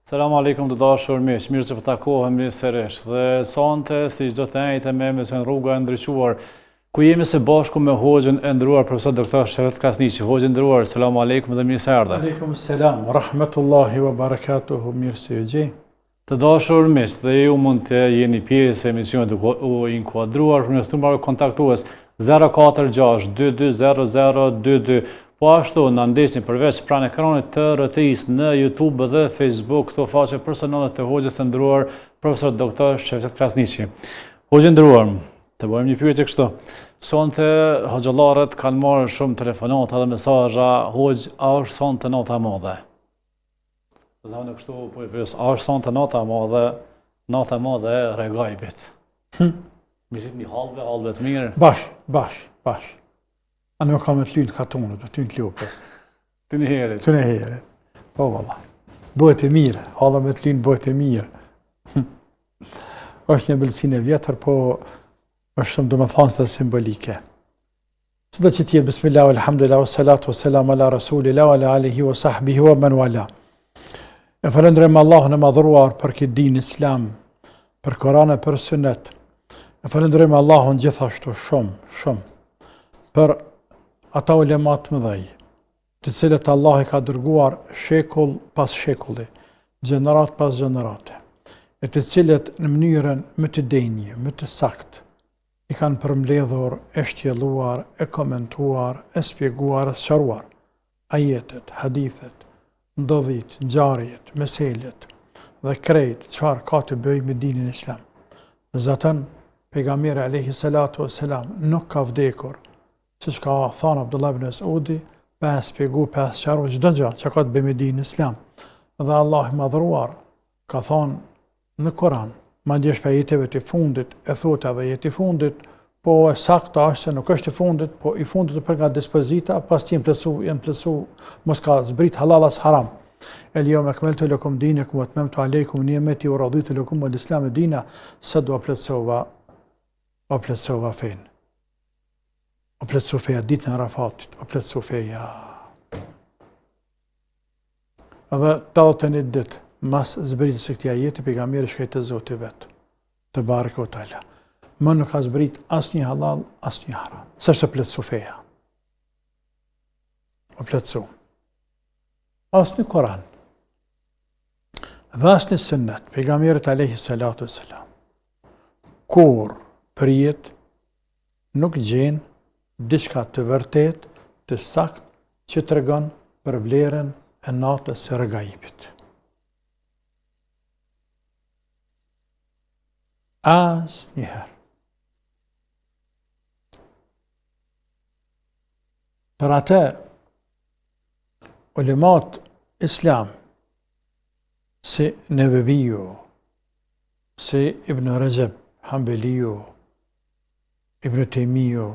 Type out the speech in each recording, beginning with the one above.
Selam aleikum të dashur miq, mirë që po takohemi sërish. Dhe sonte, si çdo të njëjtë me emision Rruga e Ndriçuar, ku jemi së bashku me Hoxhën e nderuar profesor doktor Shefet Krasniqi. Hoxhë nderuar, selam aleikum dhe mirë se erdhët. Aleikum selam, rahmetullahi wa barakatuhu, mirë se ju gjej. Të dashur miq, dhe ju mund të jeni pjesë e emisionit duke u inkuadruar përmes numrit kontaktues 046 22 0022. Po ashtu në ndesni përveç pranë ekranit të RTI-s në YouTube dhe Facebook këto faqe personale të Hoxhës të nderuar profesor doktor Shefet Krasniqi. Hoxhë nderuar, të bëjmë një pyetje kështu. Sonte hoxhallarët kanë marrë shumë telefonata dhe mesazha, Hoxh, a është sonte nota e madhe? Dhe unë kështu po i pyes, a është sonte nota e madhe e Regajbit? Misit një halve të mirë. Bash. A nuk kam të lynë katonët, të lynë klopës. Të një herit. Të një herit. Po, valla. Bëhet e mirë, halë me të lynë bëhet e mirë. është një bëllësin e vjetër, po është shumë do me thanë se simbolike. Së dhe që tjerë, bismillah, alhamdulillah, salatu, salam, ala rasulillah, ala alihi, wa sahbihi, wa man wala. E falendrem Allahun e madhruar për këtë din islam, për Koran e për sunnet. E falendrem Allahun gjithashtu shumë, për ata ulemat më dhej, të cilët Allah i ka dërguar shekull pas shekulli, gjenerat pas gjenerate, e të cilët në mënyrën më të denjë, më të sakt, i kanë përmbledhur, e shtjelluar, e komentuar, e spjeguar, e sqaruar, ajetet, hadithet, ndodhit, ngjarjet, meselet, dhe krejt, çfarë ka të bëjë me dinin islam. Zatën, pejgamberi alayhi salatu wassalam nuk ka vdekur, që ka thënë Abdullah ibn Mas'udi, pa spjegu, pa sqaruar çdo gjë që ka të bëjë me dinin islam. Dhe Allah i madhruar ka thënë në Koran, madje shpe jetëve të fundit, e thotë edhe jetë i fundit, po e sakta është se nuk është i fundit, po i fundit për nga dispozita, pas të jenë plësu, mos ka zbrit halal as haram. El-yawma akmaltu lakum dinakum wa atmamtu alaykum ni'mati wa raditu lakum al-islam dina, sa do plotësova fen. O plotësova feja ditën e Arafatit, o plotësova feja. Edhe 81 ditë mas zbritjes së këtij ajeti pejgamberi shkoi te Zoti vet, te bareke o taala. Më nuk ka zbrit asnjë halal, asnjë haram. Sepse plotësova feja. O plotësova. Asnjë Koran, dhe asnjë sunnet, pejgamberit alayhi salatu wassalam, kur prijet nuk gjen diçka të vërtet, të sakt, që tregon për vlerën e natës së Regajbit. Asnjëherë. Për atë ulemat islam, si Neveviu, si Ibn Rajab Hanbeliu, Ibn Taymiu,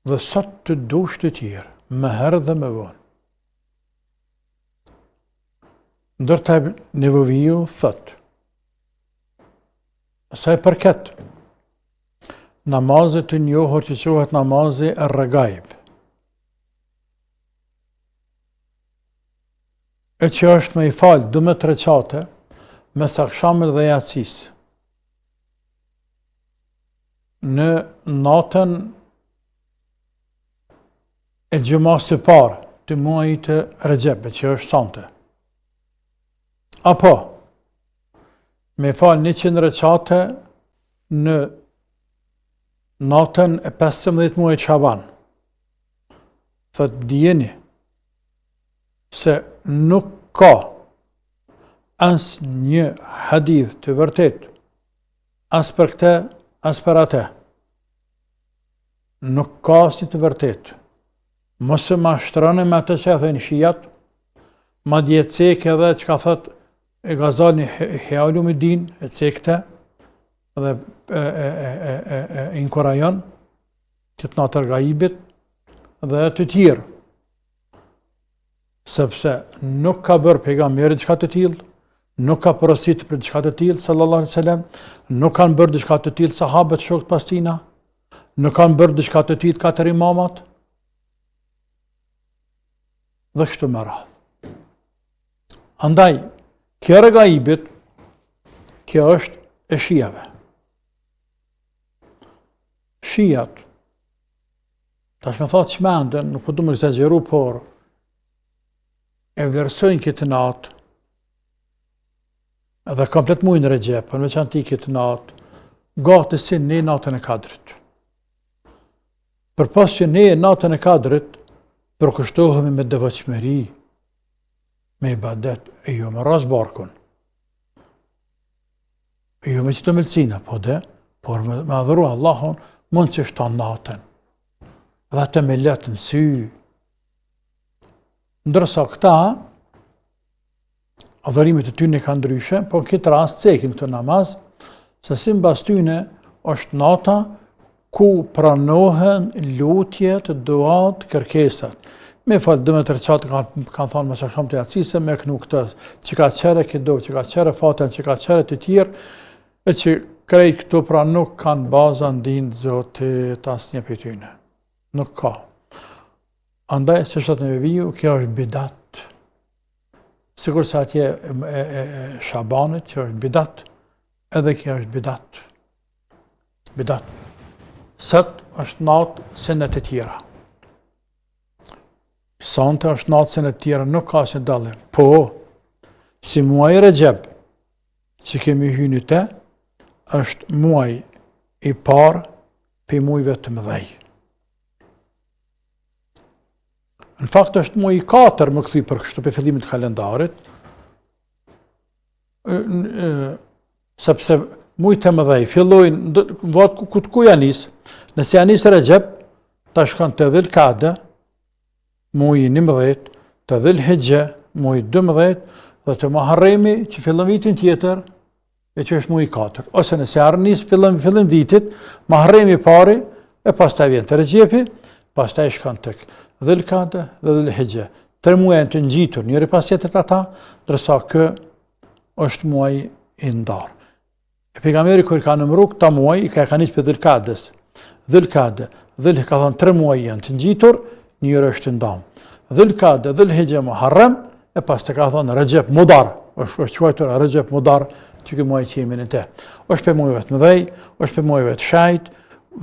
dhe sot të dush të tjerë, më herë dhe më vonë. Ndërta Neveviu thot, sa i përket namazit të njohur që quhet namazi e Regajb, e që është me i falë 12 rekate mes akşamit dhe yatsis në natën e xhumas së parë të muajit të Rexhebit, që është sonte. Apo me falë 100 rekate në natën e 15 muajit Shaban. Thot dijeni se nuk ka as një hadith të vërtet, as për këte, as për atë. Nuk ka as një të vërtet. Mos e mashtroni me atë që e thënë shijat, ma dje cek edhe që ka thët e Gazali Hiaulumiddin, e cekte, dhe inkurajon, që të natër Gajibit, dhe të tjirë. Sepse nuk ka bërë pejgamberi diçka të tillë, nuk ka porositur për diçka të tillë sallallahu alaihi wasallam, nuk kanë bërë diçka të tillë sahabët shokët pas tina, nuk kanë bërë diçka të tillë katër imamat. Dhe kështu me radhë. Andaj Kjo regaibit, kjo është e shijave. Shijat, tash me thotë çmenden, nuk po du më egzageru, por e vlerësojnë këtë natë, edhe komplet mujnë Recep, në veçanti këtë natë, gati si ne natën e Kadrit. Për pas që ne natën e Kadrit, përkushtohemi me devotshmëri, me ibadet, e jo me rasbarkun. E jo me qëto melcina, por me adhuru Allahun, mund që shton natën, dhe të me letë në sy. Ndërsa këta, adhurimet e tyne ka ndryshe, po në këtë rast cekin këtë namaz, se si mbas tyne është nata ku pranohen lutjet, duat, kërkesat. Me falë dëme të rëqatë kanë thonë mësa shumë të jatësise, me kënu këtë, që ka qere këtë që ka qere faten, që ka qere të tjerë, e që krejt këtu pra nuk kanë baza ndinë Zotit asë një për tyne. Nuk ka. Andaj, se shtë në viju, kjo është bidat. Sigur se atje e Shabanit, kjo është bidat, edhe kjo është bidat. Bidat. Sët është natë senet e tjera. Sante është natë senet e tjera, nuk ka se dallim. Po, si muaj Recep, që kemi hynë te, është muaj i parë për muajve të mëdhej. Në fakt është muaj i 4 më këthy për kështu për fillimit të kalendarit, sepse muaj të mëdhej fillojnë, vatë ku janis, nëse janis Recep, ta shkon të Dhul-Kade, muaj i 11, të Dhul-Hijja, muaj i 12, dhe të Muharremi që fillon vitin tjetër, e që është muaj i 4. Ose nëse arnis fillim vitit, Muharremi pari, e pastaj vjen të Recepi, pastaj shkon tek Dhul-Kade dhe Dhul-Hijja. 3 muaj të ngjitur, njëri pas tjetrit ata, ndërsa kë është muaj i ndarë. E pejgamberi kur ka numëruar këta muaj, i ka nis për Dhul-Kades. Dhul-Kade, ka thënë 3 muaj janë të ngjitur, njëri është i ndarë. Dhul-Kade, Dhul-Hijja, Muharram, e pastaj ka thënë Recep Mudar, është quajtur Recep Mudar, që këtë muaj që jemi në te. është për muajve të mëdhej, është për muajve të shajt,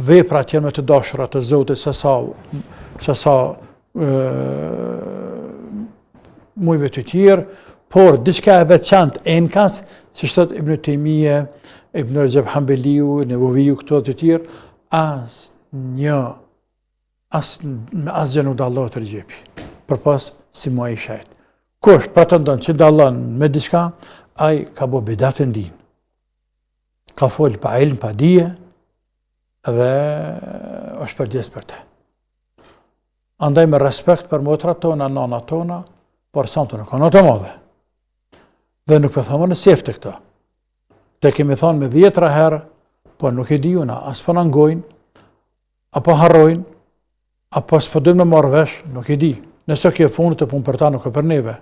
veprat janë me të dashura të Zotit se sa muajve të tjerë, por diçka e veçantë enkas, si thot Ibn Taymije, Ibn Rajab Hanbeliu, Nevoviu, këto të tjerë, asgjë nuk dallohet Recepi, përpas si muaj i shajt. Kush pretendon që dallon me diçka, ai ka bo bidatën din. Ka folë pa ilm, pa dije, dhe është përgjes për te. Andaj me respekt për motrat tona, nanat tona, por sa të nuk kanë të madhe. Dhe nuk për thëmë në sefte këta. Te kemi thonë me 10 herë, por nuk e dijuna, as për në ngojnë, apo harrojnë, apo s'po dojnë me marrë vesh, nuk e di. Nëse kjo fundit e punë për ta, nuk e për neve.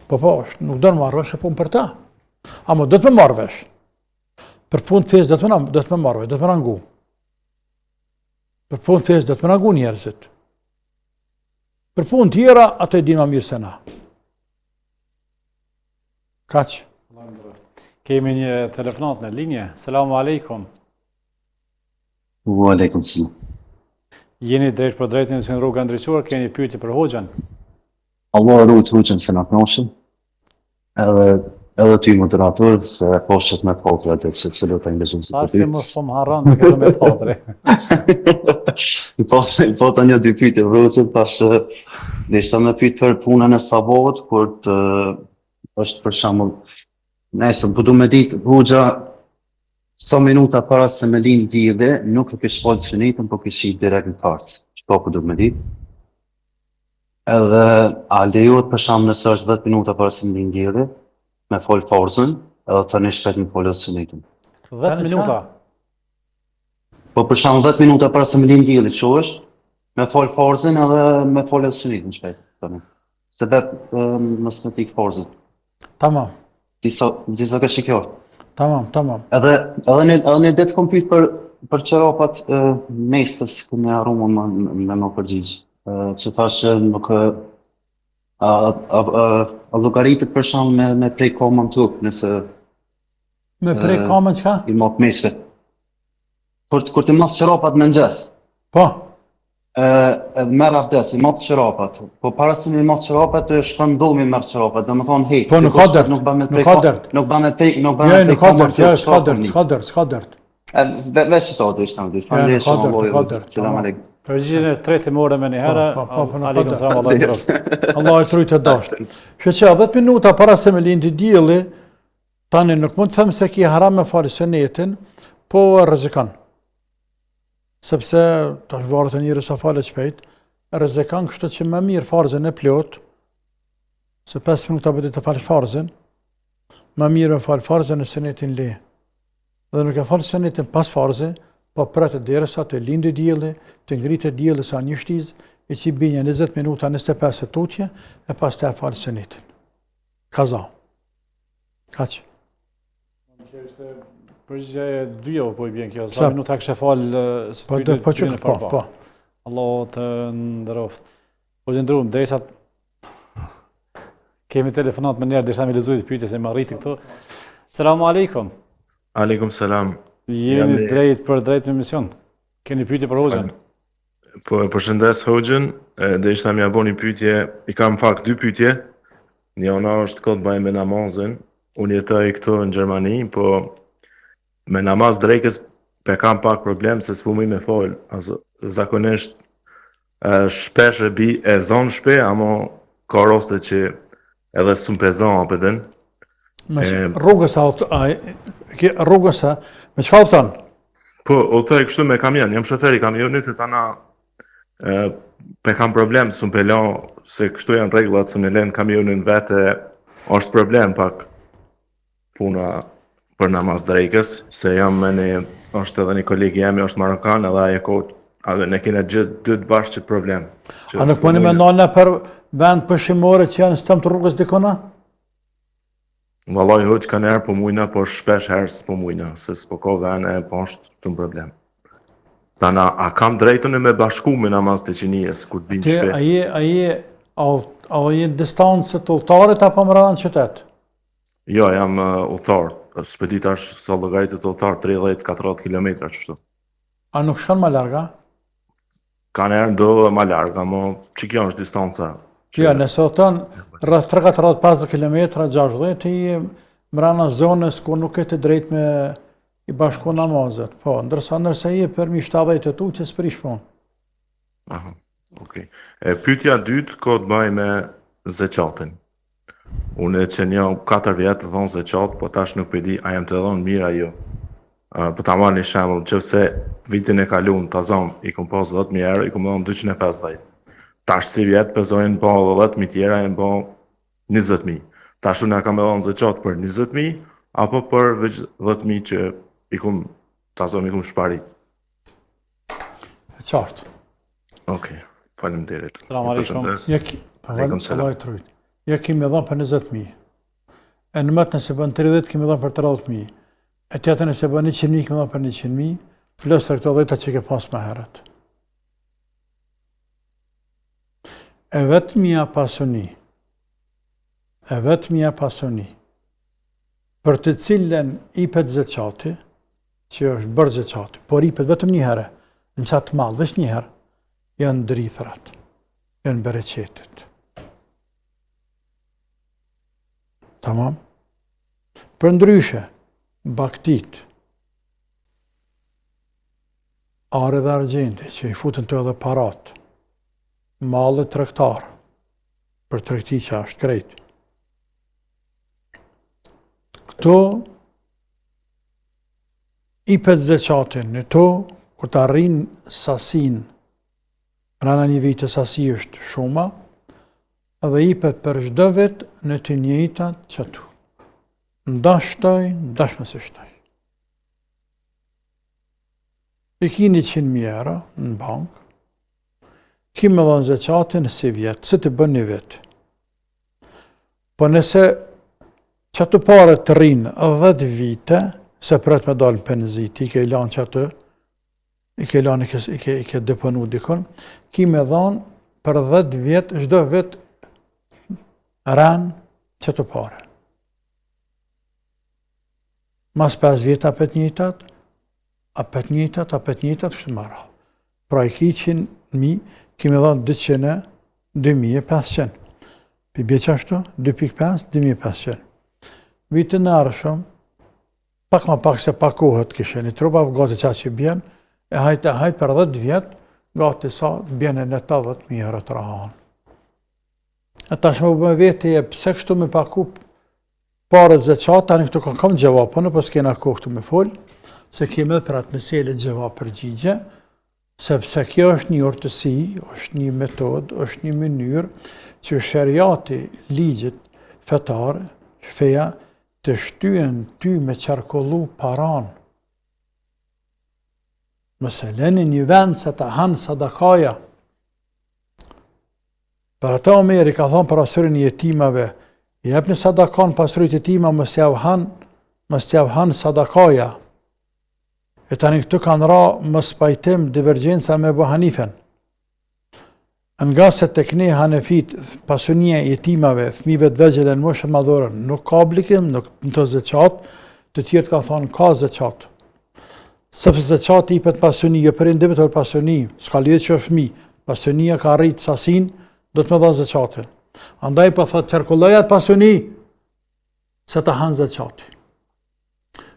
Po, nuk do në marrë vesh e punë për ta. Amo do të me marrë vesh. Për punë të fesë do të me marrë vesh, do të me nangu. Për punë të fesë do të me nangu njerëzit. Për punë tjera, ato e dinë ma mirë se na. Kaq. Kemi një telefonat në linje. Selamu alaikum. Wa alaikum salam. Jeni drejt për drejtin në rrugë ndryquar, keni pyetje për hoxhën. Allah rrujt hoxhën se na knoshën. Edhe ty moderator, se poshet me fatra atë që se do të angazhojmë si për ty. Sa mos po më harron të këtë me fatre. I pota një dy pyetje hoxhën, tash ishte me pyet për punën e sabahut, kur është për shembull, nesër po du me ditë hoxha sa minuta para se me linë dielli, nuk e kish falë sunetën, po kish i direkt në fars. Çka po du me ditë? Edhe a lejohet për shembull nëse është 10 minuta para se me linë dielli, me folë farzën, edhe të një shpet me folë sunetën. 10 minuta? Po për shembull 10 minuta para se me linë dielli, që është, me folë farzën edhe me folë sunetën shpet. Se vetë mësë në tikë farzën. Tamam. Disa ka shikjo. Tamam. Edhe një detë kom pyet për qerapat mestës, ku me arrumë me më përgjigjë. Që thashë nuk A llogaritet për shembull me prej komën tuk, nëse Me prej kamën çka? i mot meshët. Kur të mos çoropat me ngjes, Po, edhe merr abdes, i mot çoropat. Po para se i mot çoropat, të shkon ndulmi merr çoropat, domethënë hec. Po, nuk ka dert, Nuk bën me nuk prej ka dert. Nuk bën me prej, nuk bën jo, me prej nuk ka komën dert, jo, tuk, s'ka dert, s'ka dert, s'ka dert. Veç të thotë ishte ndrysh. Ja, nuk ka dert, nuk ka dert. Selam aleikum. Përgjigjen e tretë më ore me një herë. Po, nuk Aleikum ka selam, Allah i nderoft. Allah e trujtë të dashtë. Që 10 minuta para se me lindi dielli, tani nuk mund të them se ki haram me fali sunetin, po rrezikon. Sepse tash varet e njëri sa falet shpejt, rrezikon, kështu që më mirë farzën e plot, se 5 minuta bëti të falësh farzën, më mirë me fal farzën e sunetin le. Dhe nuk e falë sunetin pas farzë, po pretë derisa të lindi dielli, të ngritet dielli sa një shtiz, e që i binja 20 minuta, 25 e tutje, e pas të e falë sunetin. Kaza. Kaq. Kjo ishte përgjigja e dyja, po i bjen kjo. Sa minuta kështë e falë së Po, pyetje po, pyetjen e parë. po. Allah të nderoft. Po gjendrum, derisa kemi telefonat më njerë, desha me lexojë pyetje se më arriti këtu. Selamu aleikum. Aleikum selam. Jeni drejt për drejt në emision. Keni pyetje për Hoxhën? Po e përshëndes Hoxhën, dhe ishta mja bo një pyetje, i kam fakt 2 pyetje. Njëna është këtë bëj me namazin. Unë jetoj këtu në Gjermani, po me namaz drekës pe kam pak problem se s'pu me fol. Zakonisht shpesh e bi e zon shpe, amo ka roste që edhe s'un pe zon apëtën. Rrugësa, me çka thon? Po, udhtoj kështu me kamion, jam shofer i kamionit e tana pe kam problem, s'un pe la, se kështu janë rregullat, s'un e len kamionin vete, është problem pak puna për namaz drekës, se jam me një, është edhe një kolegi jemi, është marokan, edhe aje kohë, edhe ne kena gjithë dy të bashkë qëtë problem. A nuk mëni me nalëna për vend pëshimore që janë stëm të rrugës dikona? Vallaj hoq ka njerë po mujna, por shpesh herë s'po mujna, se s'po ka vene, po është të në problem. Tana, a kam drejtën e me bashku me namaz të qinijes, kur të vinë shpe? A je distancë të ulltarit apo më rrëdhën qytet? Jo, jam ulltar, s'pëdit është sa llogaritet ulltar, 30-40 km qështu. A nuk shkon më larga? Ka njerë do më larga, mo që kjo është distanca? Ja, nëse o tënë rrëth 3-4-50 km, 60, i mrena zonës ku nuk e të drejt me i bashku namazet. Po, ndërsa i për mi 70 e tu, që s'përish pun. Aha, okej. Pyetja dytë ka të bëjë me zeqatin. Unë që një 4 vjetë të dhonë zeqat, po tash nuk përdi, a jam të dhonë mirë ajo. Po ta marrë një shemull, që se vitin e kalun, ta zonë, i kom pas 10.000 euro, i kom dhonë 250. Tash si vjetë pëzojnë po 10.000 tjera, e po 20.000. Tash unë e kam e dhonë zeqat për 20.000, apo për veç 10.000 që i kom, ta zonë i kom shparit. E qartë. Okej, faleminderit. Selam aleikum. Aleikum selam. Ja kemi dhënë për 20.000. E në mëtë nëse bën 30, kemi dhënë për 30.000. E tjetër nëse bën 100.000, kemi dhënë për 100.000, plus këto 10 që ke pas më herët. E vetëmja pasuni, për të cilën ipet zeqati, që është bërë zeqati, por ipet vetëm një herë, në qatë malë, veç një herë, janë drithrat, janë bereqetit. Tamam? Për ndryshe, baktit, are dhe argjendi, që i futën të edhe parat, malë tregtar, për tregti që është krejt. Këto, ipet zeqatin në to, kur të arrin sasin, rana një vite sasi është shuma, edhe ipet për çdo vit në të njëjtat qëtu. Ndashtoj, ndash mëse shtoj. I ki 100.000 euro në bank, ki me dhënë zeqatin si vjetë, si të bën një vit. Po nëse qëtu pare të rinë 10 vite, se pret me dalë penzit, i ke lanë qëtu, i ke deponu dikon, ki me dhënë për 10 vjetë, çdo vit Ran që të pare. Mas 5 vjetë apet njëtat, kështë më radhë. Pra i ki 100.000, kemi dhënë 200, 2.500. Pi bje qashtu, 2.5, 2.500. Vitë në arshëm, pak ma pak se pakohet kishe një trupa, gati qatë që bjen, e hajtë për 10 vjetë, gati sa bjene në 80.000 euro të rahanë. E tash më vete e pse kështu me paku pare zeqat, tani këtu kam gjevapën, për s'kena kohë këtu me folë, se kemi edhe për atë mesele gjevap përgjigje, sepse kjo është një urtësi, është një metodë, është një mënyrë që shariati, ligjit fetar, feja, të shtyen ty me qarkollu paran. Mëse leni një vend se të hanë sadakaja. Për ata Omeri ka thonë për asurin e jetimave, jep një sadakan pasurit e jetima, mës t'jav hanë sadakaja. E tani këtu kanë ra mës pajtim divergjenca me Ebu Hanifen. Nga se tek ne Hanefit, pasunia e jetimave, thmive të vegjele në moshën madhore, nuk ka oblikim, nuk në të zeqat, të tjertë kanë thonë ka zeqat. Sepse zeqat i pët pasuni, jo për individual pasuni, s'ka lidhë që është fmi, pasunia ka rritë sasin, do të me dha zeqatin. Andaj për thotë qërkullojat pasuni, se të hanë zeqati.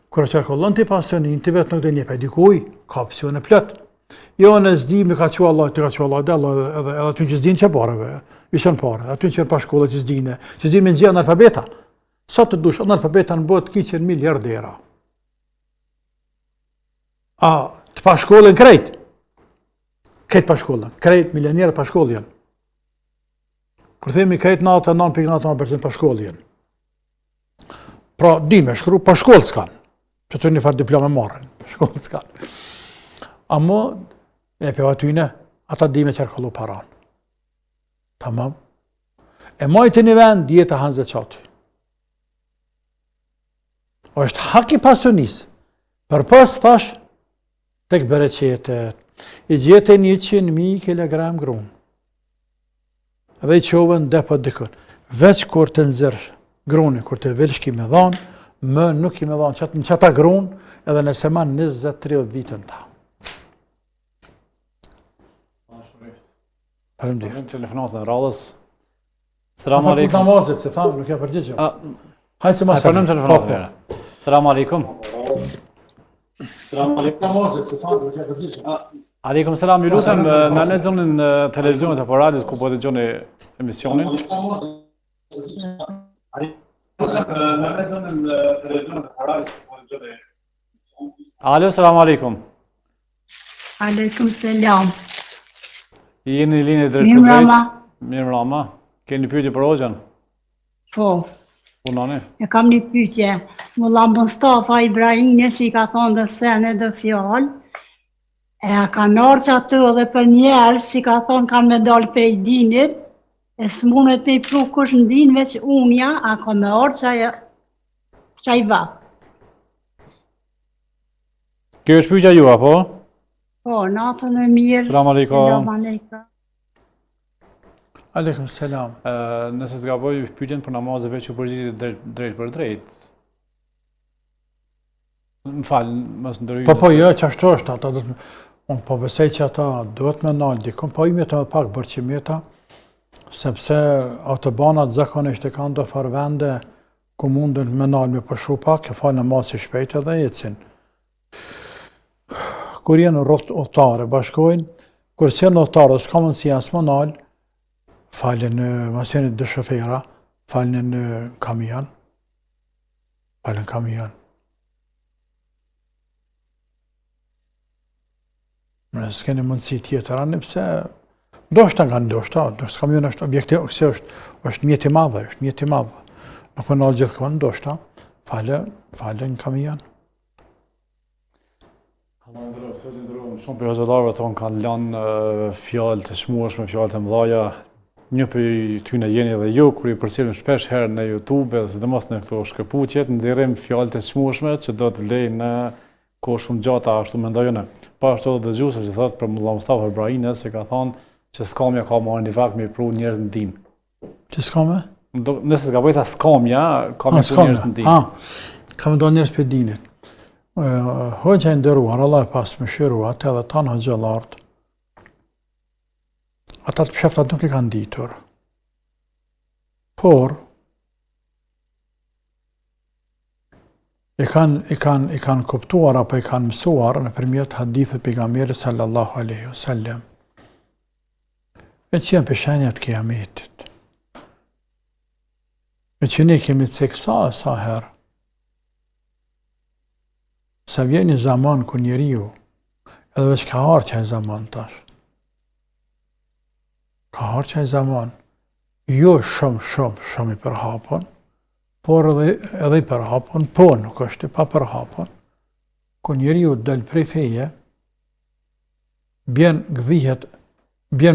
Kërë qërkullon të pasuni, të vetë nuk dhe një për dikuj, ka opcion e plët. Jo në zdi me ka që Allah, të ka që Allah, edhe aty që zdin që pareve, vishën pare, aty që pa shkolla që zdine, që zdin me në gjithë analfabeta. Sa të dush, analfabeta në botë ki 100 miliardera. A, të pa shkollën krejt? Krejt pa shkollën, krejt milionierë pa shkollën. Kërë themi krejt 99.99% pa shkollën. Pra, din me shkru, pa shkollë s'kan. Që të një farë diplome marrën, pa shkollë s'kan. Amo, e për atyne, ata di me qërkollu paran. Tamam. E majtë një vend, djetë hanë zeqati. O është haki pasunis. Për pas thash, tek bereqetet, i gjete 100.000 kg grunë. Dhe i qovën depo dikën. Veç kur të nëzërsh gruni, kur të velsh ki me dhanë, më nuk ki me dhanë në qëta grunë, edhe nëse ma 20-30 vitën ta. Përëm telefonatën radhës. Selam aleikum. Për namazit, se thamë, nuk e përgjigjëm. Hajtë se ma se. Përëm telefonatën. Selam aleikum. Selam aleikum. Namazit, se thamë, nuk e përgjigjëm. Aleikum selam, ju lutem, në në zonin televizionit apo radios ku po dëgjoni emisionin. Alo, selam aleikum. Aleikum selam. Jeni në linje drejt Mirë Rama. Mirë Rama. Keni pyetje për Hoxhën? Po, Punoni. e kam një pyetje. Mulla Mustafa Ibrahimi që i ka thonë dhe sene dhe fjallë, e ka nërë që atë dhe për njerës që i ka thonë kanë me dalë prej dinit, e s'munet me i pru kush në din veç unja, a ka me orë që i va. Kjo është pyetja ju apo? Po, natën e mirë. Selam aleikum. Selam aleikum. Aleikum selam. Nëse zgaboj pyetjen për namazeve që përgjigjet drejt për drejt. Më fal, mos ndërhyj. Po, jo, që ashtu është, ata do të... Unë po besej që ata duhet me nalë dikun, po i me të pak bërqimeta, sepse autobanat zakonisht e kanë do farë vende ku mundën me nalë me përshu pak, e falë namaz i shpejt edhe ecin. Kur jenë rrot udhtare bashkojnë, kur s'jenë udhtare, s'ka mundësi as më nalë, falën në masinit dë shofera, falën në kamion, Në s'keni mundësi tjetër, anë pëse ndoshta nga ndoshta, kamion është objektiv, këse është mjeti madhe, Nuk më nalë gjithkohë ndoshta, falën në kamion. Shumë për hoxhallarëve tonë kanë lanë fjalë të shmueshme, fjalë të mëdha. Një për tyne jeni edhe ju, kur i përcjellim shpesh herë në YouTube, dhe sidomos në këto shkëputjet, nxjerrim fjalë të shmueshme që do të lejnë në kohë shumë gjata, ashtu mendoj unë. Pa ashtu edhe dëgjuesi që thotë për Mulla Mustafa Ibrahimi se ka thonë që s'ka ka marrë një vakt me pru njerëz në din. Që s'ka me? Nëse s'ka bëjta skamja, ka me të njerëz në dinë. Ka me do njerëz për dinit. Hoxha e ndëruar, Allah e pas më shiruat, edhe tanë hoxhallarët, ata të psheftat nuk e kanë ditur. Por, i kanë kuptuar apo i kanë mësuar nëpërmjet hadithit pejgamberit sallallahu alaihi wasallam. E që janë peshenjat të kiametit. E që ne kemi të seksa e sa herë. Sa vjen një zaman ku njeriu, edhe veç ka arë që e zaman tash. Ka arë që e zaman. Jo shumë i përhapon, por edhe i përhapon, po nuk është i pa përhapon. Ku njeriu del prej feje, bjen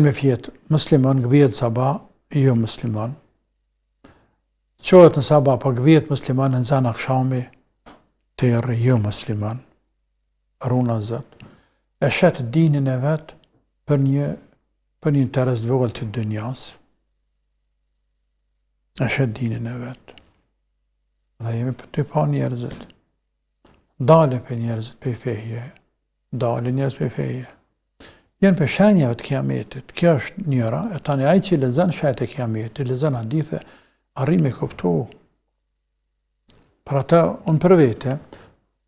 me fjetë musliman, gdhijet sabah, jo musliman. Qohet në sabah, po gdhijet musliman në zana akshami, tërë jo musliman. Runa zët. E shetë dinin e vetë për një interes të vogël të dënjas. E shetë dinin e vetë. Dhe jemi për të pa njerëzit. Dale për njerëzit për feje. Dale njerëzit për feje. Jenë për shenjave të kiametit. Kjo është njëra. E tani ai që lexon shenjat e kiametit, lexon hadithe, arrin me kuptu. Për ata, unë për vete,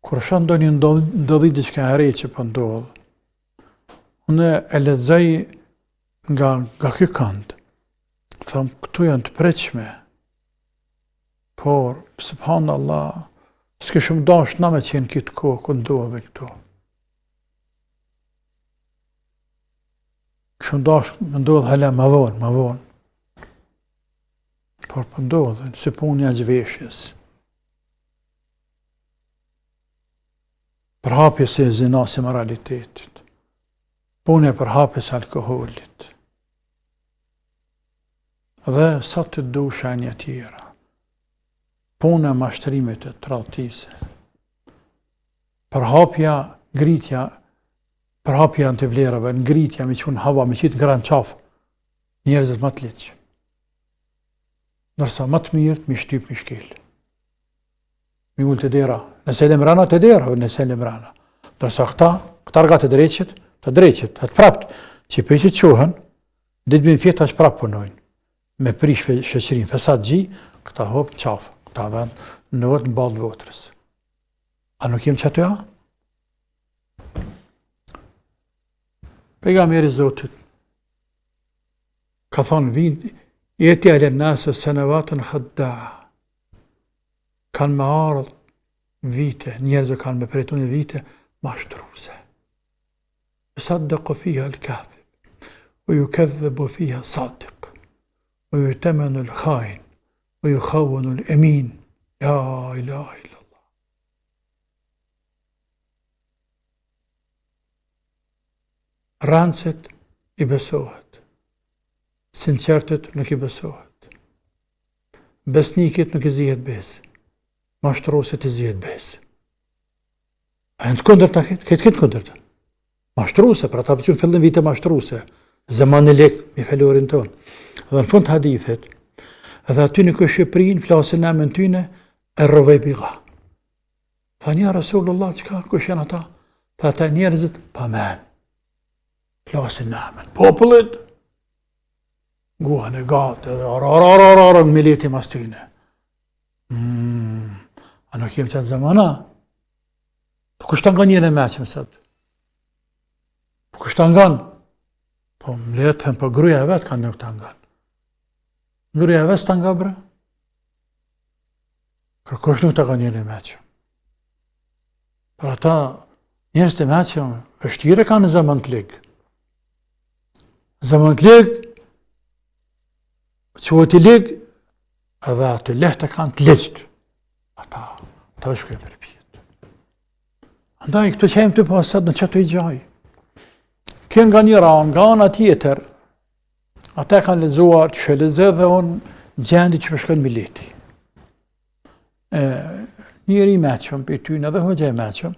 kur shoh ndonjë ndodhi diçka e re që po ndodh, unë e lexoj nga ky kant. Tham, këtu janë të pritshme. Por, subhanallah, s'ke shumë dash na me qenë këtë kohë, ku ndodhe këtu. Shumë dash më ndodhe hala më vonë. Por për ndodhe, se punja gjveshjes. Përhapjes e zinas e moralitetit. Punja përhapjes alkoholit. Dhe sa të du shenja tjera. Puna mashtrimit e tradhtise. Përhapja, ngritja, përhapja në të vlerave, ngritja me qënë hava, me qitë ngran qafë, njerëzit më të liqë. Nërsa më të mirë, mi shtyp, mi shkel. Mi ullë të dera. Nëse e lemrana, të dera, nëse e lemrana. Nërsa këta rga të dreqit, të prapt, që për që të qohën, ditë me fjetë është prapë punojnë. Me prish shëqërin, fesat gji, këta hopë qafë. Ta vend në në balë votrës. A nuk jem që ato ja? Pejgamberi Zotit ka thonë vind, jeti ale nëse senevatën khadda. Kanë me ardhë vite, njerëzve kanë me përjetun e vite, mashtruse. Yusaddaqu fiha al-kadhib, wa yukadhabu fiha sadiq, wa yutamanu al-khain. Wa yukhawwanu al-amin. La ilaha illallah. Rancet i besohet. Sinqertet nuk i besohet. Besnikit nuk i zihet besë. Mashtroset i zihet besë. A janë të kundërta këtë kundërta. Mashtruse, pra ta përqynë fillim vite mashtruse. Zeman e lek, mi felorin tonë. Dhe në fund hadithit, edhe aty në kështë Shqipërinë, flasin emën tyne, e rëvej biga. Tha një Rasulullah, qëka kështë janë ata? Tha ata njerëzit, pa men. Flasin emën. Popullit, guhen e gatë, edhe në mileti mas tyne. A nuk jem qëtë zamana? Po kështë të nga njën e meqëm sëtë? Po kështë të nga? Po më letë thëmë, po gruja e vetë kanë nuk të nga. Gruja e vetë të nga bre? Kërkosh nuk të ka njën e meqëm. Për ata njës të meqëm, ështire ka në zaman të ligë. Zaman të ligë, që o të ligë, edhe të lehtë kanë të ligjtë. Ata shkujnë për pjetë. Andaj, këtu që të pasat në që të i gjaj. Kënë nga një ranë, nga ana tjetër, ata kanë lezuar që leze dhe unë gjendi që përshkojnë mileti. Njëri i meqëm, për tynë edhe hoxha i meqëm,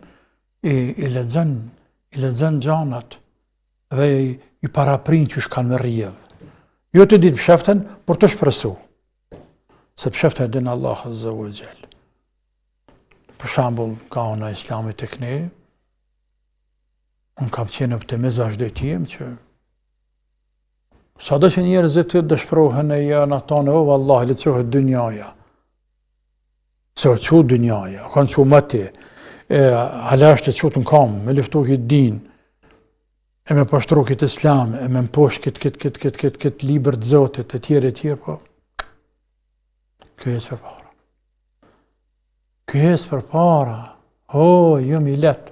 i lexon gjanat dhe i paraprin që shkanë me rjedhë. Jo të ditë pësheften, por të shpresu. se pëshefte din Allah Azza wa Jall. Për shambull, ka ona islamit të këne, unë kam qenë optimist vazhdojtim që sa do që njerëzit të dëshpërohen e janë atone, o vallahi, le qohet dynjaja. Se o që dynjaja, kanë që mëti, halasht e qëtë në kam, me liftu këtë din, e me pashtru këtë islam, e me mposh këtë liber të zotit, e tjerë, po, kjo e për para. Kjo e për para, jëm i letë.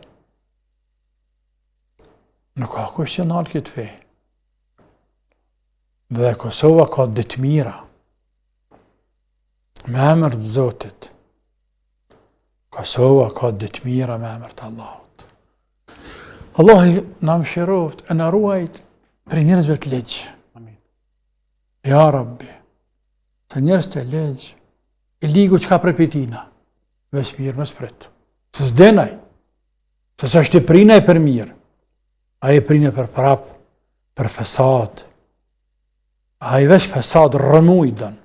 Nuk ka kush që nalë këtë fej. Dhe Kosova ka ditë mira, me emër të Zotit. Kosova ka ditë mira me emër të Allahut. Allahi na mëshiroft, e na ruajt për njerëzve të legjë. Ja Rabbi, të njerëz të legjë, i ligu që ka për pitina, veç mirë më sprit. Se s'denaj, se s'është i prinaj për mirë, a i prinaj për prap, për fesad, a i veç fesad rëmuj dënë.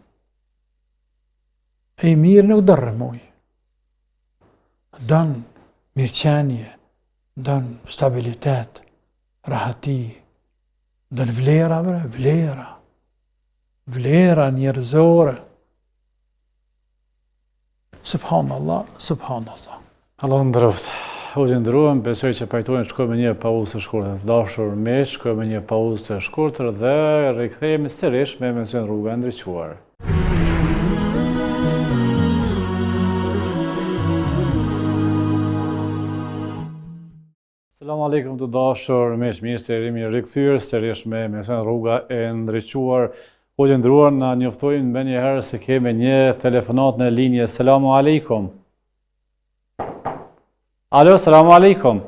E i mirë nuk dë rëmuj. Dënë mirëqenje, dënë stabilitet, rahati, dënë vlera, vlera njerëzore. Subhanallah, subhanallah. Allah ndëroft. Hoxhë ndëruam, besoj që pajtojnë shkojmë një pauzë të shkurtër. Dashur miq, shkojmë një pauzë të shkurtër dhe rikthehemi sërish me emision Rruga e Ndriçuar. Selam aleikum të dashur miq, mirë se jemi rikthyer sërish me emision Rruga e Ndriçuar. Hoxhë ndëruar, na njoftojnë më një herë se kemi një telefonat në linje. Selam aleikum. Alo, selamu alaikum.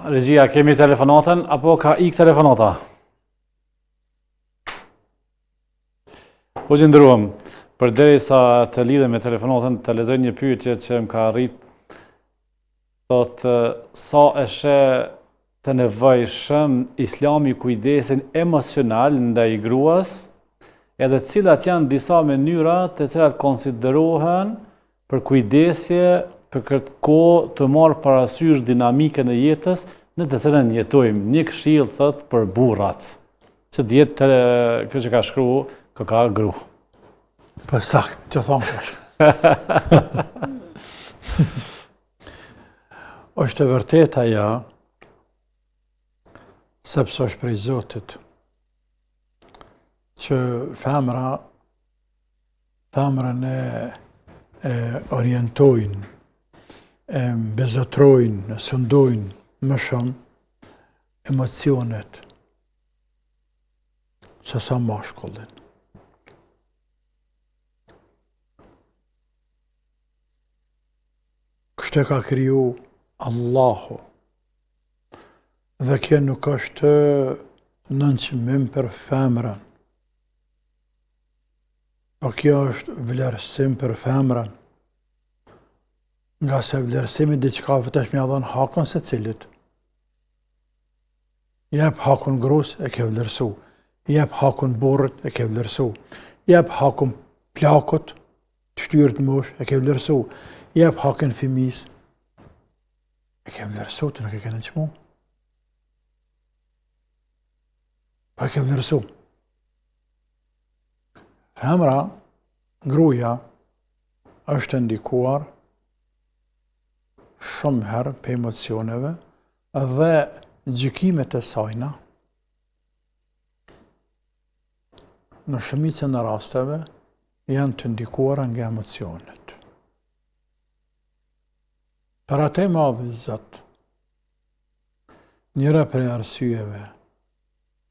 Regjia, kemi telefonatën, apo ka ik telefonata? Po gjendruam, përderisa të lidhem me telefonatën, të lexoj një pyetje që më ka arrit. Thotë, sa është të nevojshëm Islami kujdesin emocional ndaj gruas, edhe cilat janë disa mënyra të cilat konsiderohen për kujdesje për këtë kohë të marrë parasysh dinamikën e jetës në të cilën jetojmë. Një këshill thot për burrat. Që djetë kjo që ka shkruar ka gru. Po sakt, që thonë kash. Është e vërtet ajo, sepse është prej Zotit, që femrën e orientojnë, e bezotrojnë, e sundojnë më shumë emocionet se sa mashkullin. Kështë e ka kriju Allahu, dhe kjo nuk është nënçmim për femrën, po kjo është vlerësim për femrën, nga se vlerësimi diçka vetesh më ia dhon hakun secilit. Jep hakun grus, e ke vlerësu. Jep hakun burrit, e ke vlerësu. Jep hakun plakut, të shtyrt mosh, e ke vlerësu. Jep hakun fëmis, e ke vlerësu, të nuk e ke nënçmu. Po e ke vlerësu. Femra, gruaja, është ndikuar shumë herë për emocioneve dhe gjykimet e sajna në shumicën e rasteve janë të ndikuara nga emocionet. Për atë madhe Zot, njëra prej arsyeve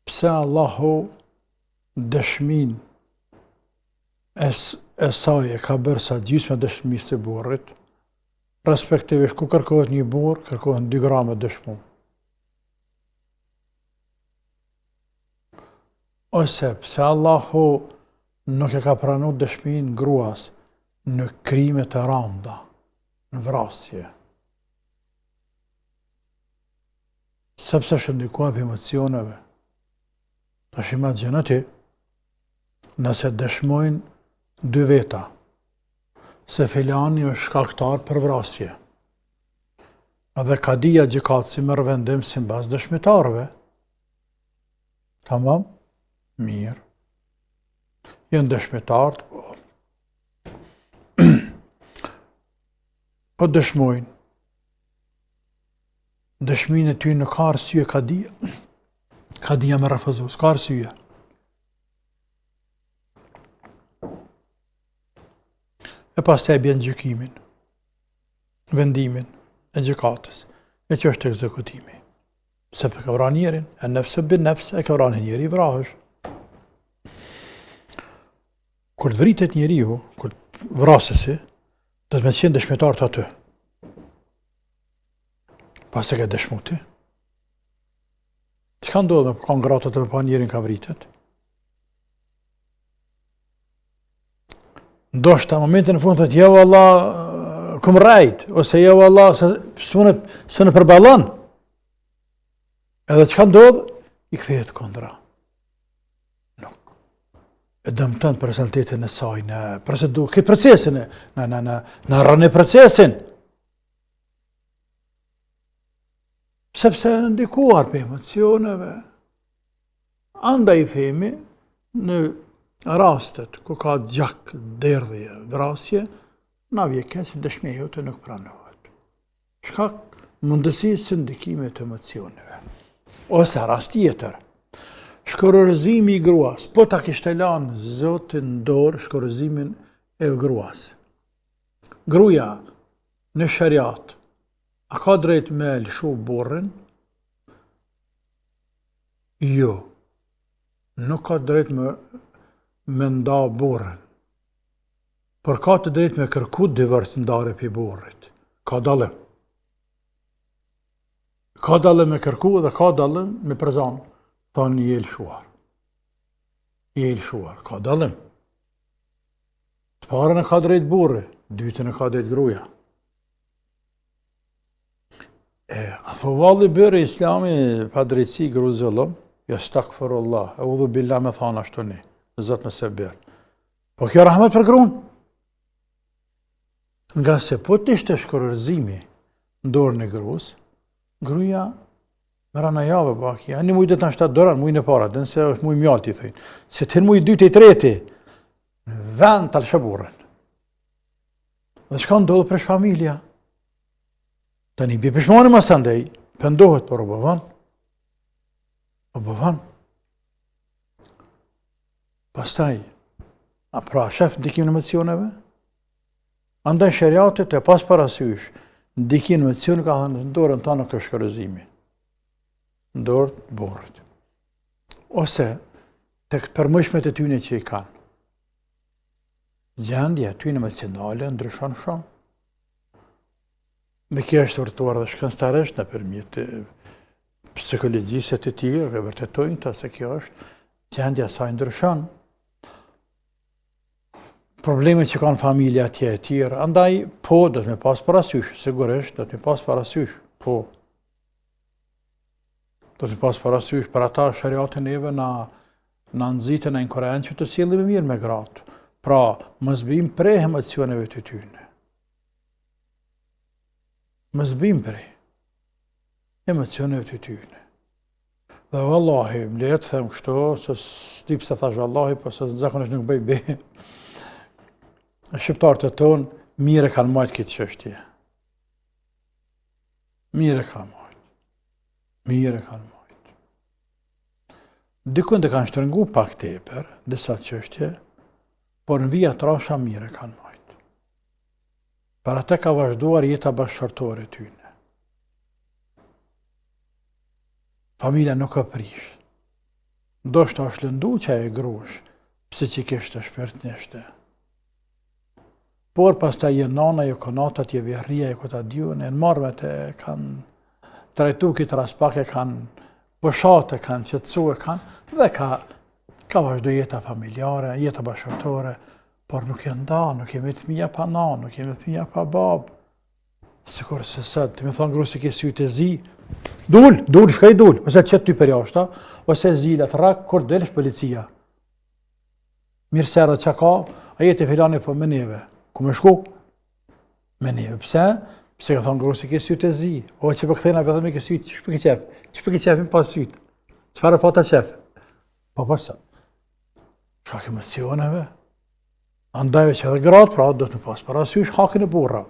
pse Allahu dëshmin e saj e ka bërë sa gjysmë dëshmisë së burrit, respektivisht ku kërkohet një burr, kërkohen 2 grama dëshmu. Ose pse Allahu nuk e ka pranuar dëshminë gruas në krime të rënda, në vrasje. sepse është ndikuar për emocioneve. Tash imagjino ti, nëse dëshmojnë dy veta, se filani është shkaktar për vrasje, edhe kadia gjykatësi merr vendim sipas dëshmitarëve. Tamam? Mirë. Janë dëshmitarët, po dëshmojnë. Dëshminë e ty në ka arsye kadia. Kadia me refuzu, s'ka arsye. E pastaj bën gjykimin, vendimin e gjykatës, e që është ekzekutimi. Se për ka vranë njerin, e nefse bin nefse, e ka vranë njeri i vrahësh. Kur të vritet njeriu, kur vrasësi, do të me qenë dëshmitar të aty. Pas e ka dëshmu ti. Çka ndodh me kanë gratat me pa njerin ka vritet? Ndoshta momentin në fund thot jo valla kum rajt ose jo valla s'u në përballon. Edhe çka ndodh i kthehet kundra. Nuk. E dëmton personalitetin e saj në procesin në rënë procesin. Sepse në ndikuar për emocioneve. Andaj themi, në rastet ku ka gjak, derdhje, vrasje, na vje keq dëshmia jote nuk pranohet. Shkak mundësisë së ndikimit të emocioneve. Ose rast tjetër, shkororizimi i gruas, po ta kishte lanë Zotin dorë shkorozimin e gruas. Gruaja në shariat, a ka drejt me lëshu burrin? Jo. Nuk ka drejt me nda burrin. Por ka të drejt me kërku divërës ndare për burrit. Ka dalim. Ka dalim me kërku dhe ka dalim me prezan. Thonë je lëshuar. Je lëshuar. Ka dalim. Të parën e ka drejt burri, dytën e ka drejt gruaja. A thovalli bërë islami pa drejtësi gruzëllëm, ja stakfirullah, e udhu billah me thana ashtu një, zot nëse bërë. Po kjo rahmet për grunë. Nga se po të ishte shkororizimi në dorën e grus, gruja më rana jave baki, një mujtë të në 7 dolar, mujnë e para, dhe nëse është mujë mjalti, thëjnë. Se të në mujë 2 të 3, në vend të lëshëburën. Dhe shka ndodhë presh familja. Ta një bje pishmoni ma sandej, pëndohet për o bëvan. O bëvan. Pastaj, a pra shef ndikim në emocioneve? Andaj shariatet e pas parasysh, ndikim në emocione ka thënë në dorën ta në këshkërëzimi. Në dorë të borët. Ose, të përmëshmet e tyne që i kanë. Gjendja tyne emocionale ndryshon shumë. Dhe kjo është vërtuar dhe shkencëtarisht nëpërmjet psikologjisë të tjerë, e vërtetojnë ta se kjo është gjendja saj ndryshon. Problemet që kanë familja atje e tjerë, andaj po do të me pas parasysh, sigurisht do të me pas parasysh, po. Do të me pas parasysh, për ata shariatin eve na nxitën e inkurajojnë që të sillim mirë me gratë. Pra, mos bëjmë prej emocioneve të tyre. Mos bëjmë prej emocioneve të tyre. Dhe vallahi, më lejet them kështu, se s'di pse thash vallahi, po se zakonisht nuk bëj be. Shqiptarët e tonë mire kanë majtë këtë çështje. Mire kanë majtë. Mire kanë majtë. Dikun të kanë shtërngu pak tepër, disa çështje, por në vija trasha mire kanë majtë. Për atë ka vazhduar jeta bashkëshortore tyne. Familja nuk e prish. Ndoshta është lëndu që e grush, psikikisht e shpirtnisht. Por pastaj je nana, je konatat, je vjerria, je këta djune, në marrëmet e kanë trajtu këtë raspak, e kanë pëshate, kanë qetësu, dhe ka vazhdu jeta familjare, jeta bashkëshortore, por nuk e nda, nuk jemi të fëmija pa nanë, nuk jemi të fëmija pa babë. Sikur se sëtë, të me thonë gru se ke sytë e zi, Dul, shkaj dul, ose qëtë ty për jashta, ose zilat rak, kur delësh policia. Mirë sërë që ka, a jetë e filani për me neve. Ku me shku? Me neve. Pse? Pse ka thonë gërë se ke sytë e zi. O që për këthejna për dhe me ke sytë, që për ke qefë? Që për ke qefë pas sytë? Qëfare pa ta qefë? Pa përsa. Qa ke emocioneve? Andajve që edhe gratë, pra, do të në pas parasysh hakin e burra.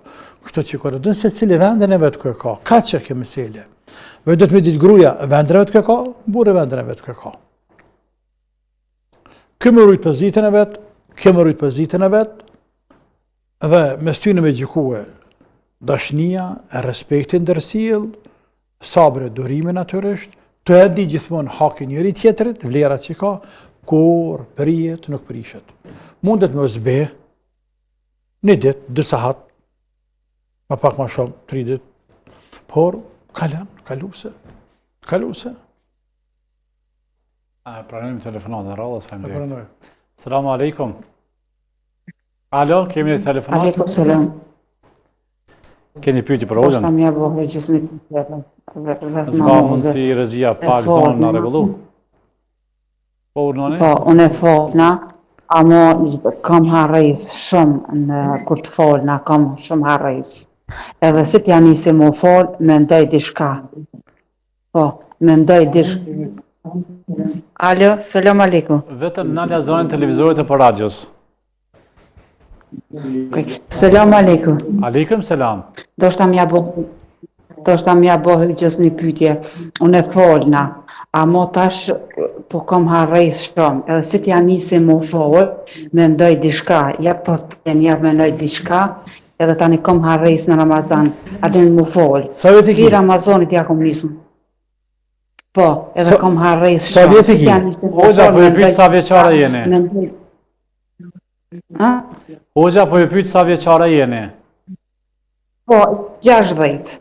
Kështu që kërë dënë se cili vendin e vetë kërë ka, ka që ke mesele. Ve do të me ditë gruja, vendin e vetë kërë ka, burë vendin e vetë kërë ka. Këmë rujtë për zitën e vetë, këmë rujtë për zitën e vetë, dhe mes tyne me gjikue dashnia, e respektin ndërsill, sabre durimin natyrisht, të edhi gjithmonë hakin njëri tjetërit, vlerat që ka, kur prijet nuk prishet. Mundet me zbe, një dit, 2 sahat, ma pak ma shumë, 3 dit, por kaluse. Pranojmë telefonat në radhës, faleminderit. Selamu alaikum. Alo, kemi një telefonat? Aleikum selam. Keni pyetje për hoxhën? Sam ja bëhe gjithë një pyetje. Zga mundësi regjia pak zonë në regullu? Po, urnoni? Po, unë e folna, amo kam harrejs shumë në kur të folna, kam shumë harrejs. Edhe si t'ja nisi mu fol, me ndoj dishka. Po, me ndoj dishka. Alo, selam aleikum. Vetëm nalja zonën televizorit e për radios. Selam aleikum. Aleikum selam. Do shta mja bëhe gjithë një pytje. Unë e folna, amo tash po kam harrejs shumë, edhe si t'ja nisi mu fol, me ndoj dishka, ja me ndoj dishka, edhe tani kam harrejs në Ramazan, adin mu fol. Sa vjet i ki? I Ramazanit ja kom nismë. Po, edhe kam harrejs Sa shumë. vjet i ki? Hoxha, po e pyet sa vjeçare jeni? Ha? Hoxha, po e pyet sa vjeçare jeni? Po, 60.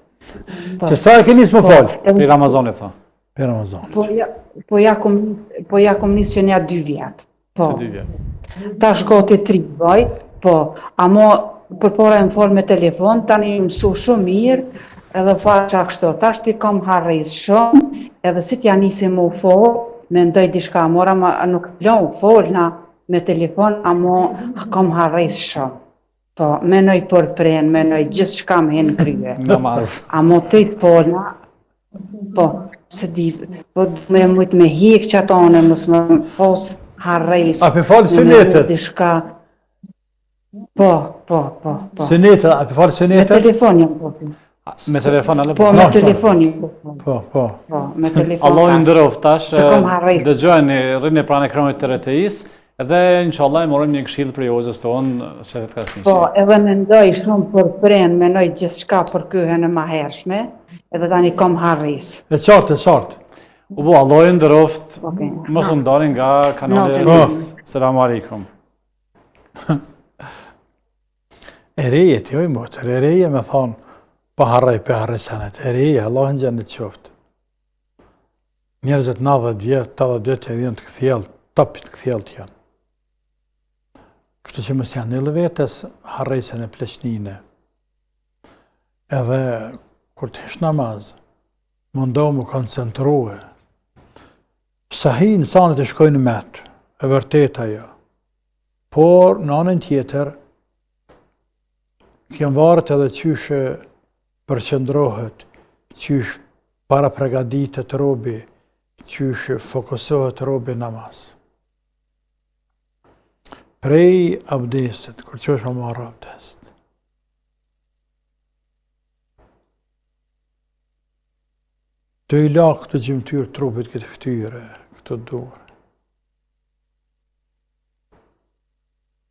Po. Që sa e ke nisë më falë? Për Ramazanit, tha. Për Ramazanit. Po ja kom nisë që nja 2 vjetë. Po, Që 2 vjet. ta shkoti 3 vaj, po, amo përpora e më folë me telefon, tani mësu shumë mirë, edhe farë që kështu, tash ti kam harrejs shumë, edhe si t'ja nisi mu folë, me ndoj dishka, mora nuk plon, folna me telefon, amo kam harrejs shumë. Po, menoj përpren, menoj gjithë që kam henë kryve. Namaz. Amo të të folna, po, se di, po me mujt me hik që atone, mos më pos harrejs. A për falë sunetet? Dishka. Po. Sunetet, a për falë Me sunetet? telefon jam po. Me telefon, ale Po, me telefon jam po. Po. Po, me telefon. Allah ju tash. ndëroft tash, Se kom harrit. dëgjojeni rrini pranë ekranit të RTI-s, edhe inshallah e morëm një këshill për hoxhës tonë, shefet Kasniqi. Po, edhe mendoj shumë për pren, menoj gjithë shka për kyhen e ma hershme, edhe tani kom harris. E qartë. U bo, Allah ju ndëroft, Okej. mos u ndalin nga kanali Notë. RTI-s. Selamu alaikum. E reje, ti oj motër, e reje me thonë, pa harrej senet, e reje, Allah në gjenë të qoftë. Njerëzit 90 vjetë, 82 e dhjën të këthjellë, topit këthjellë të janë. Kështu që mësë janë në vetës harrejsen e pleqnine. Edhe, kur të hesh namaz, mundohu më koncentruhe. Sahi në sanët e shkojnë metë, e vërtet ajo. Por, në anën tjetër, kjem varët edhe qyshe përqëndrohet, qysh para pregaditet robi, qysh fokusohet robi namaz. Prej abdesit, kur që është më marrë abdest. Të i la këtë gjimtyr trupit këtë ftyre, këtë dorë.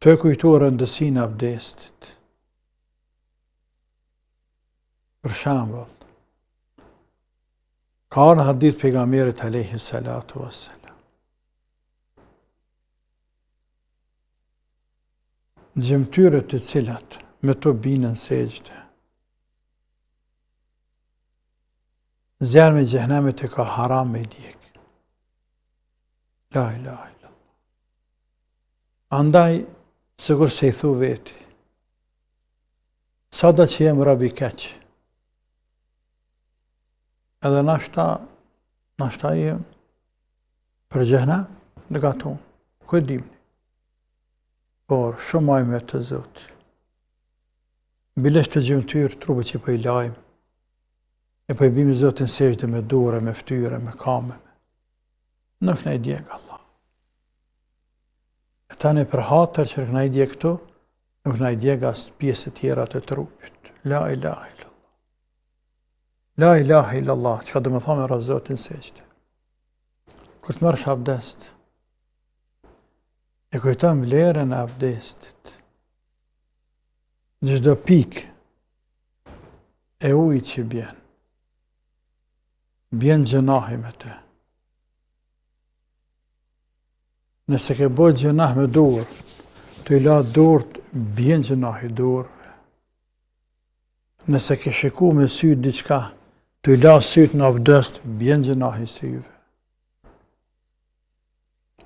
Të e kujtu rëndësin e abdestit. Për shambull, ka në hadith pejgamberit alayhi salatu wassalam. Gjymtyrët të cilat me të binën sejdë, zjarmi i xhehenemit e ka haram me djek. La ilaha illallah. Andaj, sigur se i thu veti, sa da që jem rabi keq, edhe nashta jem për gjehna në gaton, ku e dimni. Por, shumë ajme të Zotë. Bilesh të gjymëtyr, trupë që po i lajmë, e po i bimi Zotin sejtë me dore, me ftyre, me kame. Nuk në i djekë Allah. E tani për hatër që në i djekë këtu, nuk në i djekë asë pjesë tjera të trupit. La ilaha illallah. La ilaha illallah, që ka dhe më thome ra Zotin sejtë. Kër të mërsh abdest, e kujtëm vlerën e abdestit. Në çdo pikë e ujit që bjen gjenahi me te. Nëse ke bojt gjenah me dorë, të i la dorët, bjen gjenahi dorëve. Nëse ke shiku me sytë diçka, të i la sytë në abdest, bjen gjenahi syve.